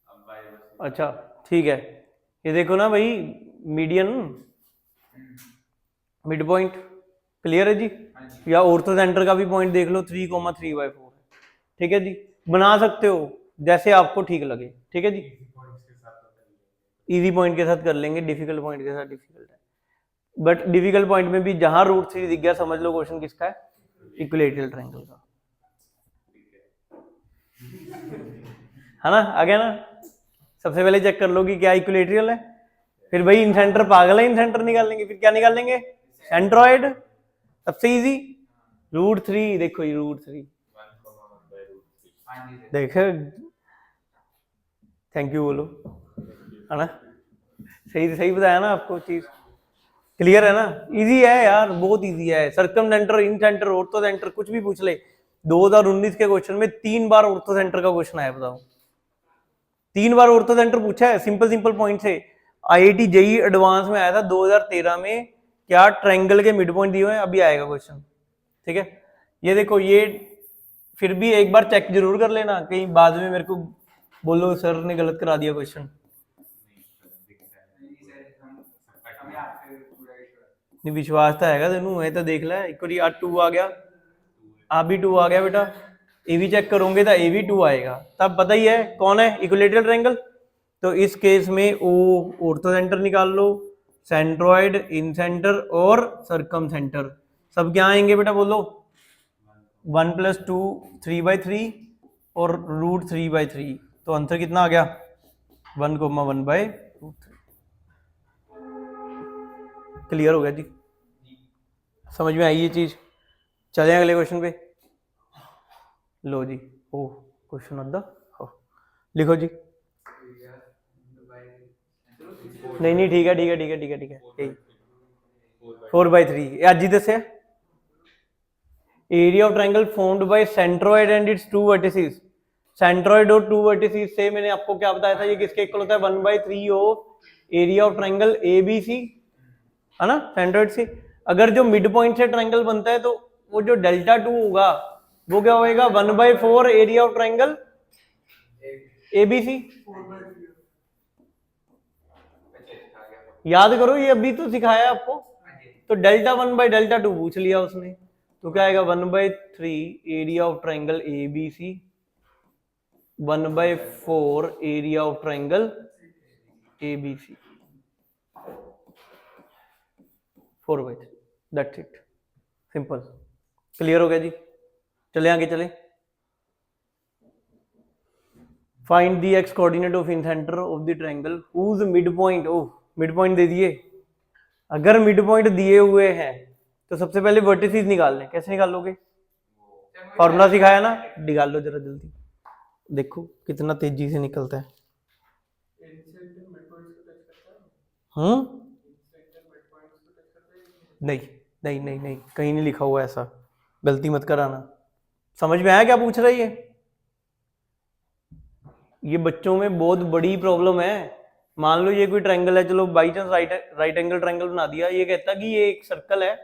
C: अब y बस।
A: अच्छा ठीक है, ये देखो ना भाई मीडियन मिड पॉइंट क्लियर है जी, या ऑर्थो सेंटर का भी पॉइंट देख लो 3,3/4 ठीक है जी। बना सकते हो जैसे आपको ठीक लगे, ठीक है जी। इजी पॉइंट के साथ कर लेंगे, डिफिकल्ट पॉइंट के साथ डिफिकल्ट है, बट डिफिकल्ट पॉइंट में भी जहां √3 दिख गया समझ लो क्वेश्चन किसका है, इक्विलैटरल ट्रायंगल का, है ना। आ गया ना, सबसे पहले चेक कर लो कि क्या इक्विलैटरल है, फिर भाई इन सेंटर पागल है, इन सेंटर निकाल लेंगे, फिर क्या निकाल लेंगे सेंट्रोइड, सबसे इजी √3। देखो ये √3 देखो, थैंक यू बोलो, है ना, सही सही बताया ना आपको चीज, क्लियर है ना। इजी है यार, बहुत इजी है। सर्कम सेंटर, इन सेंटर, ऑर्थो सेंटर कुछ भी पूछ ले, 2019 के क्वेश्चन में 3 बार ऑर्थो सेंटर का क्वेश्चन आया, बताओ 3 बार ऑर्थो सेंटर पूछा है, सिंपल सिंपल पॉइंट से। IIT JEE एडवांस में आया था 2013 में, क्या ट्रायंगल के मिड पॉइंट दिए हुए हैं, अभी आएगा क्वेश्चन, ठीक है। ये देखो, ये फिर भी एक बार चेक जरूर कर लेना, कहीं बाद में मेरे को बोलो सर ने गलत करा दिया क्वेश्चन। नहीं विश्वास तो हैगा तेनू, ये तो देख लै एक बार, आ 2 आ गया, आ भी 2 आ गया बेटा, ये भी चेक करोगे तो ये भी 2 आएगा, तब पता ही है कौन है इक्विलैटरल ट्रायंगल। तो इस केस में ओ ऑर्थो सेंटर निकाल लो, सेंट्रोइड, इन सेंटर और सर्कम सेंटर, सब क्या आएंगे बेटा बोलो 1 + 2 3/3 और √3/3, तो आंसर कितना आ गया 1,1/√3। क्लियर हो गया जी, समझ में आई ये चीज। चलें अगले क्वेश्चन पे। लो जी, ओ क्वेश्चन अद्धा लिखो जी। नहीं नहीं ठीक है ठीक है ठीक है ठीक है ठीक है, 4/3 ਅੱਜ ਹੀ ਦੱਸਿਆ। Area of triangle formed by centroid and it's 2 vertices, centroid और 2 वर्टिसेस से मैंने आपको क्या बताया था, ये किसके इक्वल होता है 1/3 of area of triangle ABC, है ना, सेंट्रोइड से। अगर जो मिड पॉइंट से ट्रायंगल बनता है तो वो जो Δ2 होगा वो क्या होएगा 1/4 एरिया ऑफ ट्रायंगल ABC। याद करो, ये अभी तो सिखाया आपको। तो Δ1/Δ2 पूछ लिया उसने, तो क्या आएगा 1/3 area of triangle ABC, 1/4 area of triangle ABC, 4/3, that's it, simple. Clear हो गया जी, चले आगे चले। Find the x coordinate of incentre of the triangle whose midpoint, oh midpoint दे दिए। अगर मिड पॉइंट दिए हुए हैं तो सबसे पहले वर्टिसेस निकालने, कैसे निकालोगे, फॉर्मूला सिखाया ना, निकाल लो जरा जल्दी, देखो कितना तेजी से निकलता है। नहीं नहीं नहीं नहीं, कहीं नहीं लिखा हुआ ऐसा, गलती मत कराना। समझ में आया क्या पूछ रही है? ये बच्चों में बहुत बड़ी प्रॉब्लम है। मान लो ये कोई ट्रायंगल है, चलो by chance right angle triangle बना दिया, ये कहता कि ये एक सर्कल है,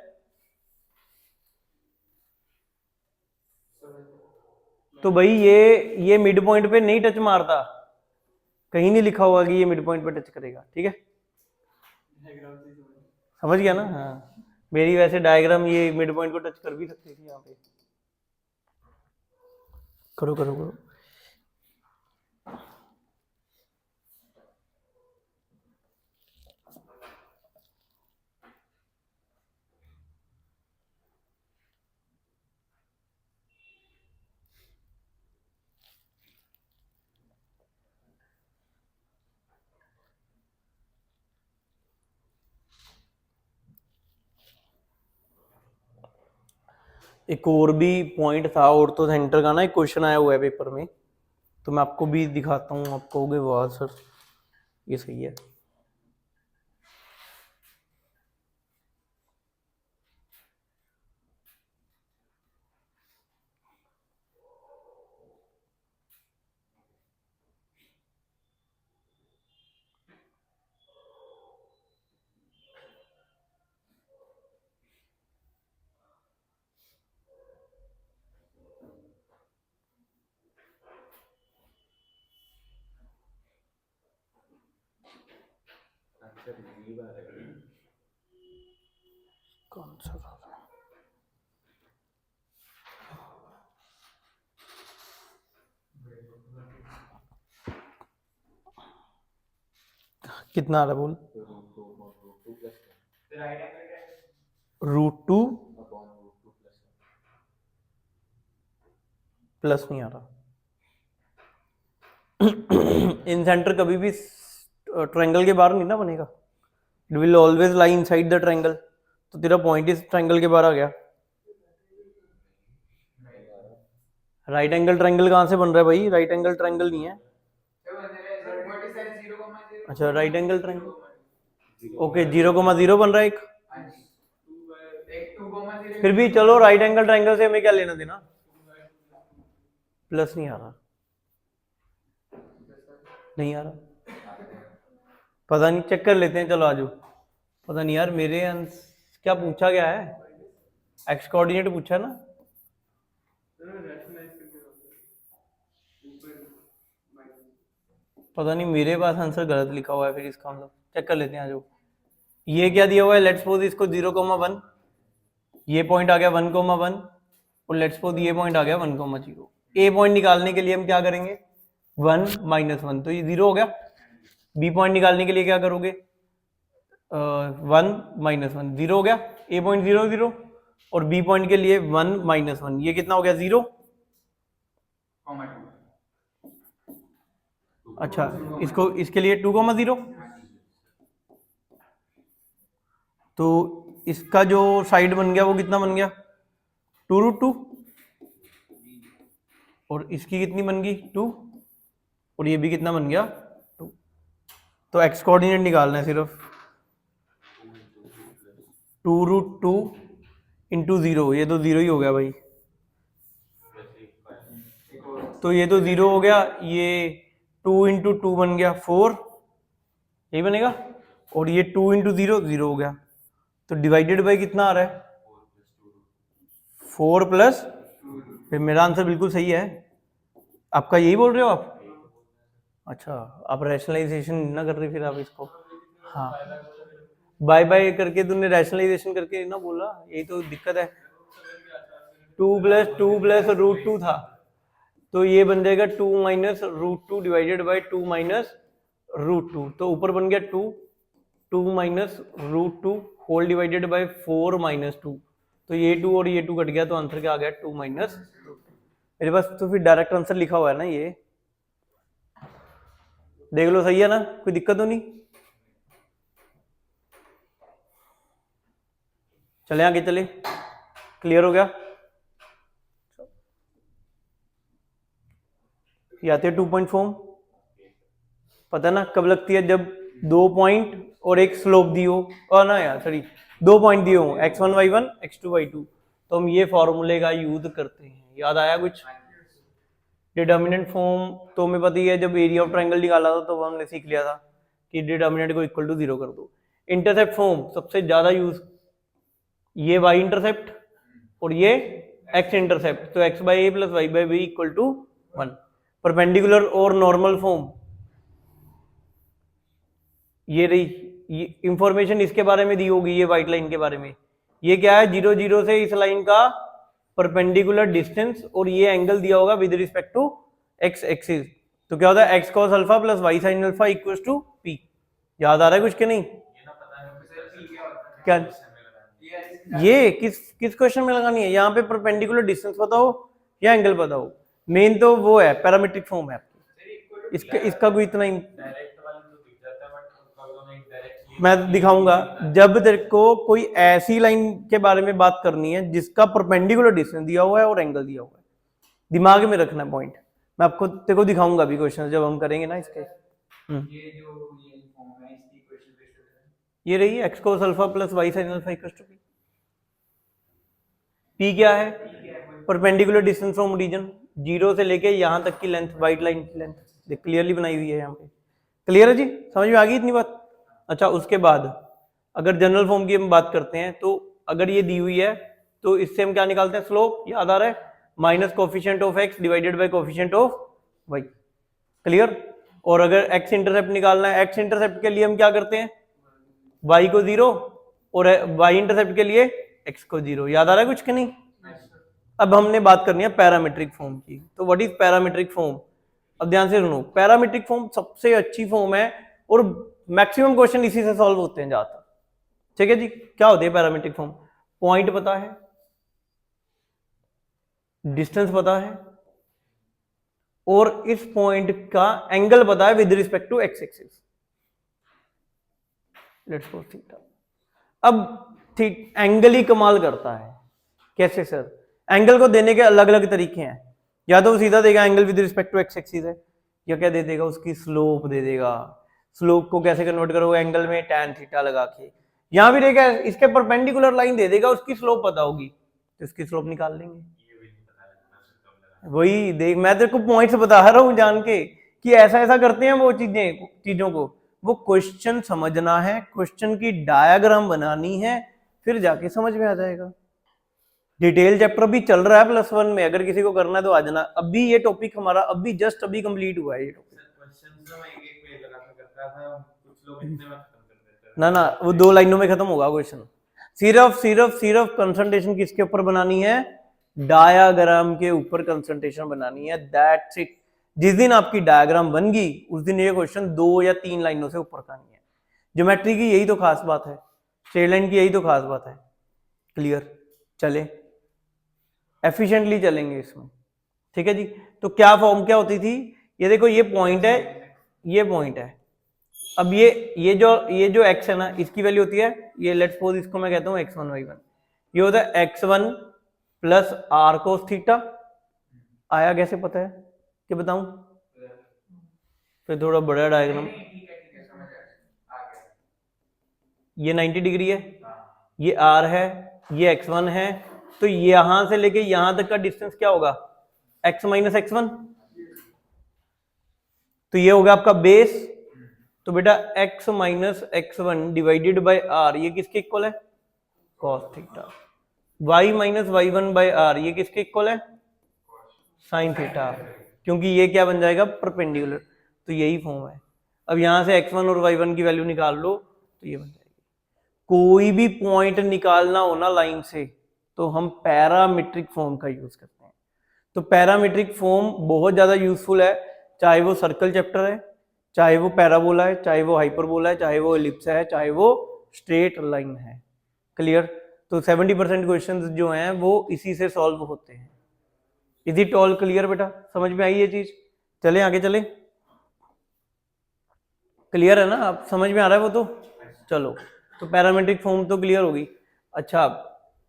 A: तो भाई ये मिड पॉइंट पे नहीं टच मारता, कहीं नहीं लिखा हुआ कि ये मिड पॉइंट पे टच करेगा, ठीक है, समझ गया ना। हाँ मेरी वैसे डायग्राम ये मिड पॉइंट को टच कर भी सकती थी, यहाँ पे करो करो करो। एक और भी पॉइंट था ऑर्थो सेंटर का ना, एक क्वेश्चन आया हुआ है पेपर में, तो मैं आपको भी दिखाता हूँ, आप कहोगे वाह सर ये सही है। कौन सा कितना आ रहा बोल, √2 प्लस नहीं आ रहा। इन सेंटर कभी भी ट्रायंगल के बाहर नहीं ना बनेगा, it will always lie inside the triangle, तो तेरा पॉइंट इस ट्रायंगल के बाहर आ गया। राइट एंगल ट्रायंगल कहाँ से बन रहा है भाई, राइट एंगल ट्रायंगल नहीं है। अच्छा राइट एंगल ट्रायंगल, ओके 0,0 बन रहा है एक, फिर भी चलो राइट एंगल ट्रायंगल से हमें क्या लेना देना, प्लस नहीं आ रहा, नहीं आ रहा, पता नहीं, चेक कर लेते हैं, चलो आजो। पता नहीं यार मेरे क्या पूछा गया है, एक्स कोऑर्डिनेट पूछा ना, पता नहीं मेरे पास आंसर गलत लिखा हुआ है, फिर इसका मतलब चेक कर लेते हैं आजो। ये क्या दिया हुआ है, लेट्स सपोज इसको 0,1, ये पॉइंट आ गया 1,1 और लेट्स सपोज ये पॉइंट आ गया 1,0। ए पॉइंट निकालने के लिए हम क्या करेंगे 1 - 1, तो ये 0 हो गया। बी पॉइंट निकालने के लिए क्या करोगे 1 - 1, 0 हो गया। ए पॉइंट 0 0, और बी पॉइंट के लिए 1 माइनस 1, ये कितना हो गया 0।
B: कॉमा 2।
A: अच्छा इसको इसके लिए 2,0, तो इसका जो साइड बन गया वो कितना बन गया 2√2, और इसकी कितनी बन गई 2, और ये भी कितना बन गया 2। तो एक्स कोऑर्डिनेट निकालना है सिर्फ 2√2 इंटू 0, ये तो 0 ही हो गया भाई, तो ये तो 0 हो गया, ये 2 इंटू 2 बन गया 4, यही बनेगा, और ये 2 इंटू 0 0 हो गया, तो डिवाइडेड बाई कितना आ रहा है 4 प्लस, फिर मेरा आंसर बिल्कुल सही है। आपका यही बोल रहे हो आप? अच्छा आप रैशनलाइजेशन ना कर रहे फिर आप इसको, हाँ बाय बाय करके तुमने रैशनलाइजेशन करके ना बोला, यही तो दिक्कत है। 2 प्लस √2 था, तो ये बन जाएगा 2 माइनस √2 डिवाइडेड बाई 2 माइनस √2, तो ऊपर बन गया 2 minus √2 whole divided by 4 minus 2, तो ये 2 और ये 2 कट गया, तो आंसर क्या आ गया 2 माइनस। मेरे पास तो फिर डायरेक्ट आंसर लिखा हुआ है ना, ये देख लो, सही है ना, कोई दिक्कत तो नहीं। चले आगे चले, क्लियर हो गया। ये आते हैं 2 पॉइंट फॉर्म, पता ना कब लगती है, जब 2 पॉइंट और एक स्लोप दी हो, और ना यार सॉरी 2 पॉइंट दिए हो x1 y1 x2 y2, तो हम ये फॉर्मूले का यूज करते हैं। याद आया कुछ? डिटर्मिनेंट फॉर्म तो हमें पता ही है, जब एरिया ऑफ ट्रायंगल निकाला था तो हमने सीख लिया था कि डिटर्मिनेंट को इक्वल टू 0 कर दो। इंटरसेप्ट फॉर्म सबसे ज्यादा यूज, ये y इंटरसेप्ट और ये x इंटरसेप्ट, तो x by A plus y by B equal to 1। Perpendicular और नॉर्मल फॉर्म, ये रही, ये इंफॉर्मेशन इसके बारे में दी होगी, ये व्हाइट लाइन के बारे में, ये क्या है 0 0 से इस लाइन का परपेंडिकुलर डिस्टेंस, और ये एंगल दिया होगा with respect to x axis, तो क्या होता है x cos alpha plus y sin alpha equals to p। याद आ रहा है कुछ के नहीं? क्या ये किस क्वेश्चन में लगानी है? यहाँ पे परपेंडिकुलर डिस्टेंस बताओ या एंगल बताओ, मेन तो वो है पैरामीट्रिक फॉर्म है आपकी, इसका कोई इतना मैं दिखाऊंगा जब तेरे को कोई ऐसी लाइन के बारे में बात करनी है जिसका परपेंडिकुलर डिस्टेंस दिया हुआ है और एंगल दिया हुआ है, दिमाग में रखना है पॉइंट। मैं आपको तेरे को दिखाऊंगा अभी क्वेश्चन जब हम करेंगे ना इसके।
B: ये जो ये फॉर्म है इसकी इक्वेशन बेस्ड है,
A: ये रही x cos alpha plus y sin alpha equals to p क्या है? परपेंडिकुलर डिस्टेंस फ्रॉम रीजन, 0 से लेके यहां तक की लेंथ, व्हाइट लाइन की लेंथ देख क्लियरली बनाई हुई है यहाँ पे। क्लियर है जी, समझ में आ गई इतनी बात? अच्छा उसके बाद अगर जनरल फॉर्म की हम बात करते हैं, तो अगर ये दी हुई है तो इससे हम क्या निकालते हैं स्लोप, याद आ रहा है, minus coefficient of x divided by coefficient of y। Clear? और अगर x इंटरसेप्ट निकालना है, x इंटरसेप्ट के लिए हम क्या करते हैं, y को 0 और y इंटरसेप्ट के लिए x को 0। याद आ रहा है कुछ कि नहीं? अब हमने बात करनी है पैरामीट्रिक फॉर्म की, तो व्हाट इज पैरामीट्रिक फॉर्म? अब ध्यान से सुनो, पैरामीट्रिक फॉर्म सबसे अच्छी फॉर्म है और मैक्सिमम क्वेश्चन इसी से सॉल्व होते हैं ज्यादातर। ठीक है जी, क्या होती है पैरामीट्रिक फॉर्म? पॉइंट पता है, डिस्टेंस पता है, और इस पॉइंट का एंगल पता है with respect to x axis. Let's go theta. अब ठीक एंगल ही कमाल करता है। कैसे सर? एंगल को देने के अलग अलग तरीके हैं, या तो सीधा देगा angle with respect to x axis है, या क्या दे देगा, उसकी स्लोप दे देगा। स्लोप को कैसे कन्वर्ट करोगे एंगल में? tan थीटा लगा के। यहां भी देगा इसके परपेंडिकुलर लाइन दे देगा, उसकी स्लोप पता होगी तो इसकी स्लोप निकाल लेंगे। वही देख, मैं तेरे को पॉइंट्स बता रहा हूं जान के कि ऐसा ऐसा करते हैं वो चीजों को। वो क्वेश्चन समझना है, क्वेश्चन की डायग्राम बनानी है, फिर जाके समझ में आ जाएगा। डिटेल चैप्टर भी चल रहा है +1 में, अगर किसी को करना है तो आ जाना। अभी ये टॉपिक हमारा अभी जस्ट अभी कंप्लीट हुआ है ये टॉपिक। ना वो 2 लाइनों में खत्म होगा क्वेश्चन। सिर्फ कंसंट्रेशन किसके ऊपर बनानी है? डायग्राम के ऊपर कंसंट्रेशन बनानी है, दैट्स इट। जिस दिन आपकी डायग्राम बन गई उस दिन ये क्वेश्चन 2 या 3 लाइनों से ऊपर का नहीं है। ज्योमेट्री की यही तो खास बात है, स्ट्रेट लाइन की यही तो खास बात है। क्लियर? चले, एफिशिएंटली चलेंगे इसमें, ठीक है जी। तो क्या फॉर्म क्या होती थी, ये देखो ये पॉइंट है, ये पॉइंट है। अब ये जो x है ना, इसकी वैल्यू होती है, ये लेट्स सपोज इसको मैं कहता हूँ x1 y1, ये होता है x1 plus are cos theta. आया कैसे पता है कि बताऊं, फिर थोड़ा बड़ा डायग्राम।
B: ठीक है समझ आ गया।
A: ये 90 डिग्री है,
B: हाँ
A: ये r है, ये x1 है, तो यहां से लेके यहां तक का डिस्टेंस क्या होगा, x माइनस x1, तो ये होगा आपका बेस। तो बेटा x minus x1 divided by r, ये किसके इक्वल है, cos theta. y minus y1 by r, ये किसके इक्वल है, साइन थीटा, क्योंकि ये क्या बन जाएगा, परपेंडिकुलर। तो यही फॉर्म है। अब यहां से x1 और y1 की वैल्यू निकाल लो, तो ये बन जाएगी। कोई भी पॉइंट निकालना हो ना लाइन से, तो हम पैरामीट्रिक फॉर्म का यूज करते हैं। तो पैरामीट्रिक फॉर्म बहुत ज्यादा यूजफुल है, चाहे वो सर्कल चैप्टर है, चाहे वो पैराबोला है, चाहे वो हाइपरबोला है, चाहे वो एलिप्स है, चाहे वो स्ट्रेट लाइन है। क्लियर। तो 70% क्वेश्चंस जो हैं वो इसी से सॉल्व होते हैं। इज इट ऑल क्लियर बेटा, समझ में आई ये चीज। चले आगे चले, क्लियर है ना, आप समझ में आ रहा है वो तो। चलो, तो पैरामीट्रिक फॉर्म तो क्लियर होगी। अच्छा,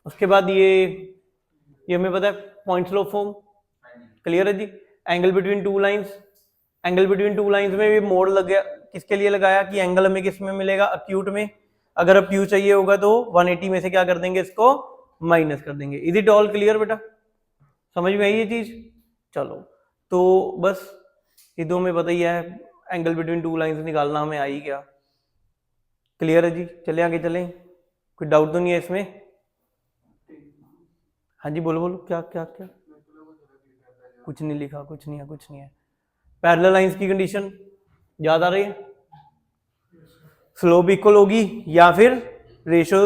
A: उसके बाद ये हमें पता है पॉइंट स्लोप फॉर्म, क्लियर है जी। Angle between two lines, angle between two lines में भी मोड लग गया, किसके लिए लगाया कि एंगल हमें किस में मिलेगा, अक्यूट में। अगर अक्यूट चाहिए होगा तो 180 में से क्या कर देंगे, इसको माइनस कर देंगे। इज इट ऑल क्लियर बेटा, समझ में आई ये चीज। चलो, तो बस ये दो में पता ही है, एंगल बिटवीन टू लाइंस निकालना हमें आ ही गया। क्लियर है जी, चले आगे चलें, कोई डाउट तो नहीं है इसमें। हाँ जी बोलो बोलो, क्या क्या क्या, कुछ नहीं लिखा, कुछ नहीं है, कुछ नहीं है। पैरेलल लाइंस की कंडीशन याद आ रही है, स्लोप इक्वल होगी या फिर रेशो,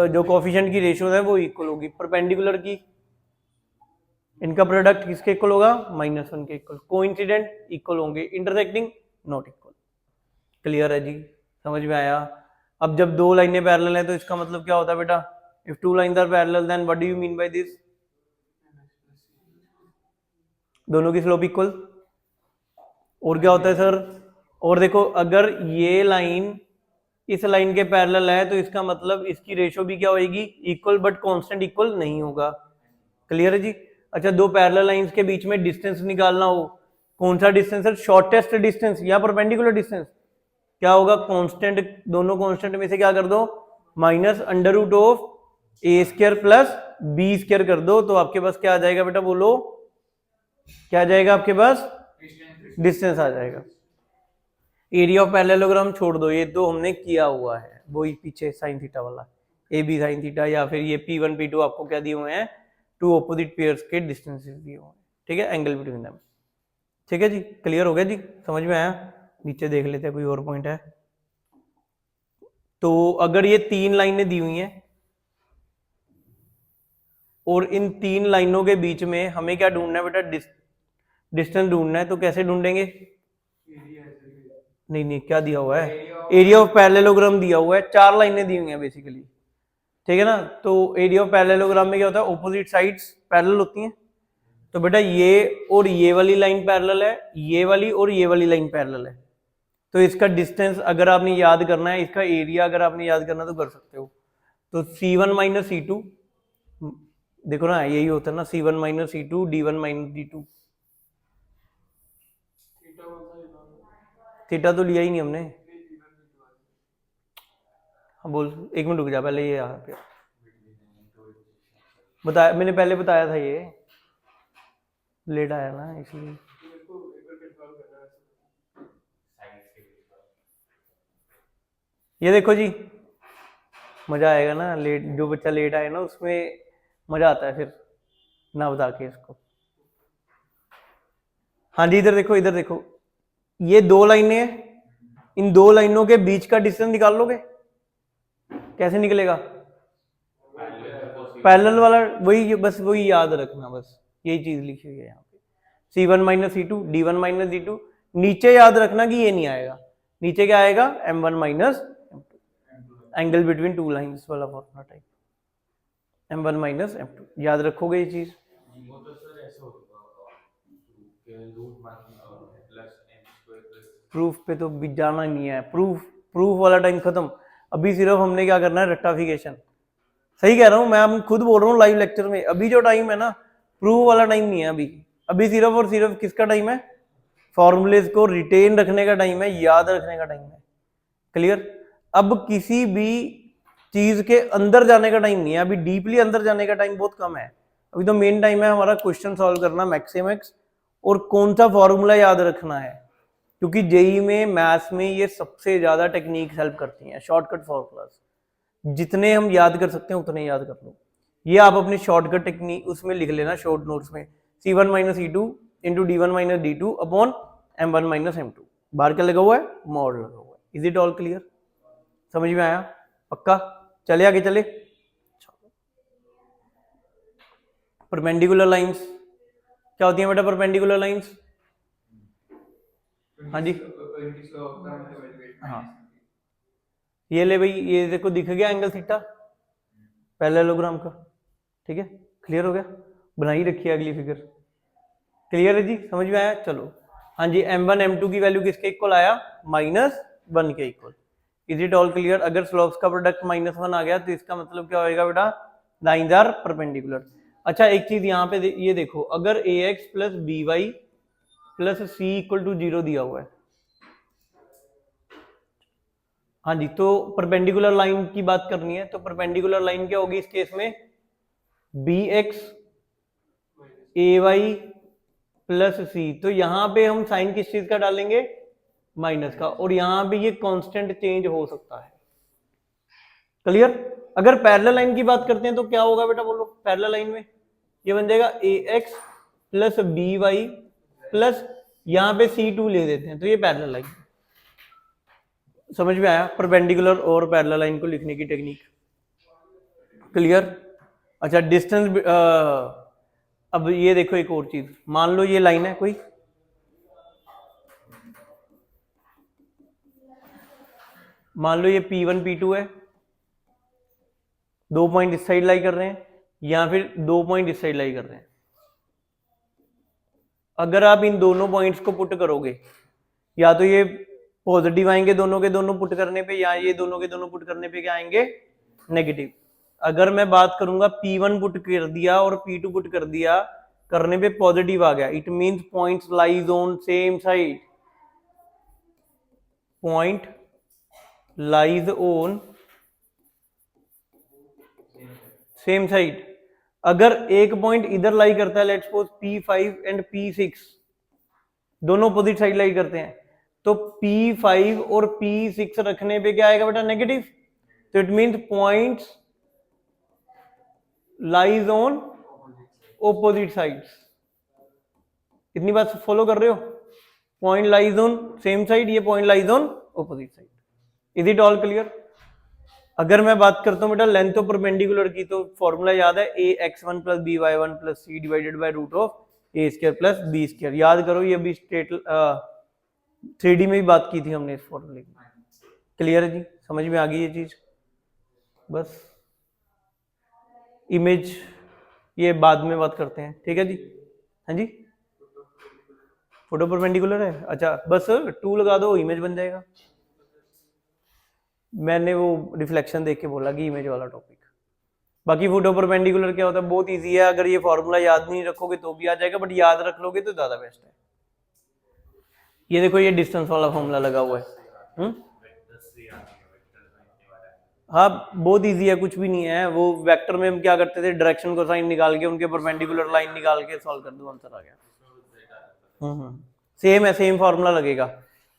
A: जो कोफिशिएंट की रेशो है वो इक्वल होगी। परपेंडिकुलर की, इनका प्रोडक्ट किसके इक्वल होगा, -1 के इक्वल। कोइंसिडेंट इक्वल होंगे, इंटरसेक्टिंग नॉट इक्वल। क्लियर है जी, समझ में आया। अब जब दो लाइनें पैरेलल हैं तो इसका मतलब क्या होता है बेटा, if two lines are parallel then what do you mean by this, दोनों की स्लोप इक्वल। और क्या होता है सर, और देखो अगर ये लाइन इस लाइन के पैरेलल है तो इसका मतलब इसकी रेशो भी क्या होगी, इक्वल, बट कांस्टेंट इक्वल नहीं होगा। क्लियर है जी। अच्छा, दो पैरेलल लाइंस के बीच में डिस्टेंस निकालना हो, कौन सा डिस्टेंस है, शॉर्टेस्ट डिस्टेंस या परपेंडिकुलर डिस्टेंस, क्या होगा, कांस्टेंट, दोनों कांस्टेंट में से क्या कर दो, -√a² प्लस b² कर दो, तो आपके पास क्या आ जाएगा बेटा, बोलो क्या आ जाएगा आपके पास, डिस्टेंस आ जाएगा। एरिया ऑफ पैरेललोग्राम छोड़ दो, ये तो हमने किया हुआ है, वो ही पीछे साइन थीटा वाला, ए बी साइन थीटा, या फिर ये P1 P2 आपको क्या दिए हुए हैं, टू ऑपोजिट पेयर्स के डिस्टेंसेस दिए हुए हैं, ठीक है, एंगल बिटवीन देम। ठीक है जी, क्लियर हो गया जी, समझ में आया। नीचे देख लेते हैं कोई और पॉइंट है। तो अगर ये तीन लाइनें दी हुई हैं और इन तीन लाइनों के बीच में हमें क्या ढूंढना है बेटा, डिस्टेंस ढूंढना है, तो कैसे ढूंढेंगे, नहीं क्या दिया हुआ है, एरिया ऑफ पैरेललोग्राम दिया हुआ है, चार लाइनें दी हुई हैं बेसिकली, ठीक है ना। तो एरिया ऑफ पैरेललोग्राम में क्या होता है, ऑपोजिट साइड्स पैरेलल होती हैं। तो बेटा ये और ये वाली लाइन पैरेलल है, ये वाली और ये वाली लाइन पैरेलल है, तो इसका डिस्टेंस अगर आपने याद करना है, इसका एरिया अगर आपने याद करना तो कर सकते हो। तो C1 माइनस C2, देखो ना यही होता है ना, C1 minus C2 D1 minus D2। Theta तो लिया ही नहीं हमने, हाँ बोल, एक मिनट रुक जा, पहले ये यहाँ पे बताया मैंने, पहले बताया था, ये लेट आया ना इसलिए। ये देखो जी, मजा आएगा ना, लेट जो बच्चा लेट आए ना उसमें मजा आता है फिर ना बता के इसको। हाँ जी, इधर देखो, इधर देखो, ये दो लाइनें हैं, इन दो लाइनों के बीच का डिस्टेंस निकाल लोगे, कैसे निकलेगा, पैरेलल वाला, वही बस वही याद रखना, बस यही चीज लिखी हुई है यहाँ पे, C1 minus C2 D1 minus D2। नीचे याद रखना कि ये नहीं आएगा, नीचे क्या आएगा, M1 minus M2, angle between two lines वाला formula type, m1 minus m2, याद रखोगे ये चीज।
C: वो तो सर ऐसे होगा कि root plus m square plus
A: proof पे तो भी जाना नहीं है, प्रूफ वाला टाइम खत्म। अभी सिर्फ हमने क्या करना है, रेक्टिफिकेशन। सही कह रहा हूँ मैं, अब खुद बोल रहा हूँ लाइव लेक्चर में, अभी जो टाइम है ना प्रूफ वाला टाइम नहीं है अभी। अभी सिर्फ और सिर्फ किसका टाइम है, फॉर्मूलेज को रिटेन रखने का टाइम है, याद रखने का टाइम है। क्लियर। अब किसी भी चीज के अंदर जाने का टाइम नहीं है, अभी डीपली अंदर जाने का टाइम बहुत कम है। अभी तो मेन टाइम है हमारा क्वेश्चन सॉल्व करना मैक्सिमैक्स, और कौन सा फॉर्मूला याद रखना है, क्योंकि जेई में मैथ्स में ये सबसे ज्यादा टेक्निक हेल्प करती हैं, शॉर्टकट फॉर्मूलाज। जितने हम याद कर सकते हैं उतने याद कर लो। ये आप अपनी शॉर्टकट टेक्निक उसमें लिख लेना शॉर्ट नोट्स में, C1 minus C2 into D1 minus D2 upon M1 minus M2। बाहर क्या लगा हुआ है, मॉड लगा हुआ है। इज इट ऑल क्लियर, समझ में आया, पक्का। चले आगे चले। परपेंडिकुलर लाइंस क्या होती है बेटा, परपेंडिकुलर लाइंस। हाँ जी,
B: इनकी स्लोप का मतलब एलिवेट
A: हाँ ये ले भाई, ये देखो दिख गया एंगल थीटा पैरेललोग्राम का, ठीक है, क्लियर हो गया। बनाई रखी है अगली फिगर, क्लियर है जी, समझ में आया। चलो हाँ जी, m1 m2 की वैल्यू किसके इक्वल आया, -1 के equal. Is it all clear. अगर स्लोप्स का प्रोडक्ट -1 आ गया तो इसका मतलब क्या होएगा बेटा, लाइंस आर परपेंडिकुलर। अच्छा एक चीज यहाँ पे ये देखो, अगर ax plus by plus c equal to 0 दिया हुआ है, हाँ जी, तो परपेंडिकुलर लाइन की बात करनी है, तो परपेंडिकुलर लाइन क्या होगी इस केस में, bx ay प्लस सी। तो यहां पे हम साइन किस चीज का डालेंगे, माइनस का, और यहां पे ये कांस्टेंट चेंज हो सकता है। क्लियर। अगर पैरेलल लाइन की बात करते हैं तो क्या होगा बेटा, बोलो पैरेलल लाइन में ये बन जाएगा ax प्लस by प्लस यहां पे c2 ले देते हैं, तो ये पैरेलल लाइन। समझ में आया परपेंडिकुलर और पैरेलल लाइन को लिखने की टेक्निक, क्लियर। अच्छा डिस्टेंस, अब ये देखो एक और चीज, मान लो ये लाइन है कोई, मान लो ये P1 P2 है, 2 पॉइंट इस साइड लाई कर रहे हैं, या फिर 2 पॉइंट इस साइड लाई कर रहे हैं। अगर आप इन दोनों पॉइंट्स को पुट करोगे, या तो ये पॉजिटिव आएंगे दोनों के दोनों पुट करने पे, या ये दोनों के दोनों पुट करने पे क्या आएंगे, नेगेटिव। अगर मैं बात करूंगा P1 पुट कर दिया और P2 पुट कर दिया, करने पे पॉजिटिव आ गया, it means points lies on same side, point lies on same side. अगर एक पॉइंट इधर लाई करता है, let's suppose P5 and P6 दोनों अपोजिट साइड लाई करते हैं, तो P5 और P6 रखने पे क्या आएगा बेटा, नेगेटिव। तो it means points lies on opposite sides. इतनी बात फॉलो कर रहे हो, point lies on same side, ये point lies on opposite side. Is it all clear. अगर मैं बात करता हूं बेटा लेंथ ऑफ परपेंडिकुलर की, तो फॉर्मूला याद है ax1 plus by1 plus c divided by root of a square plus b square. याद करो, ये अभी स्टेट 3D में भी बात की थी हमने इस फॉर्मूले की। क्लियर है जी, समझ में आ गई ये चीज। बस इमेज ये बाद में बात करते हैं, ठीक है जी। हाँ जी, फोटो परपेंडिकुलर है, अच्छा बस 2 लगा दो, इमेज बन जाएगा। मैंने वो रिफ्लेक्शन देख के बोला कि इमेज वाला टॉपिक। बाकी फोटो परपेंडिकुलर क्या होता है, बहुत इजी है। अगर ये फॉर्मूला याद नहीं रखोगे तो भी आ जाएगा, बट याद रख लोगे तो ज्यादा बेस्ट है। ये देखो ये डिस्टेंस वाला फॉर्मूला लगा हुआ है। हाँ बहुत इजी है, कुछ भी नहीं है। वो वेक्टर में हम क्या करते थे, डायरेक्शन को साइन निकाल के उनके परपेंडिकुलर लाइन निकाल के सॉल्व कर दो, आंसर आ गया। सेम है, सेम फॉर्मूला लगेगा,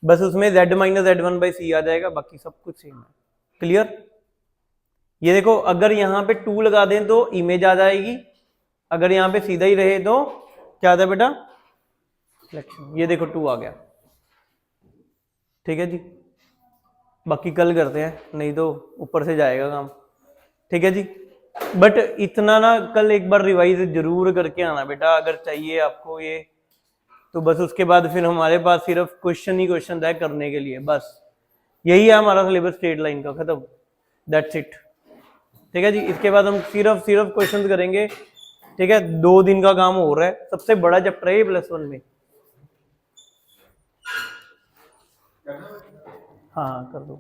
A: बस उसमें z माइनस z1 बाई सी आ जाएगा, बाकी सब कुछ सेम है। क्लियर। ये देखो अगर यहाँ पे 2 लगा दें तो इमेज आ जाएगी, अगर यहाँ पे सीधा ही रहे तो क्या आता है बेटा, रिफ्लेक्शन। ये देखो 2 आ गया, ठीक है जी। बाकी कल करते हैं, नहीं तो ऊपर से जाएगा काम, ठीक है जी। बट इतना ना कल एक बार रिवाइज जरूर करके आना बेटा, अगर चाहिए आपको ये, तो बस उसके बाद फिर हमारे पास सिर्फ क्वेश्चन ही क्वेश्चन है करने के लिए, बस यही है हमारा सिलेबस स्ट्रेट लाइन का, खत्म, दैट्स इट। ठीक है जी। इसके बाद हम सिर्फ क्वेश्चंस करेंगे, ठीक है। 2 दिन का काम हो रहा है, सबसे बड़ा चैप्टर है ये +1 में। हाँ कर दो।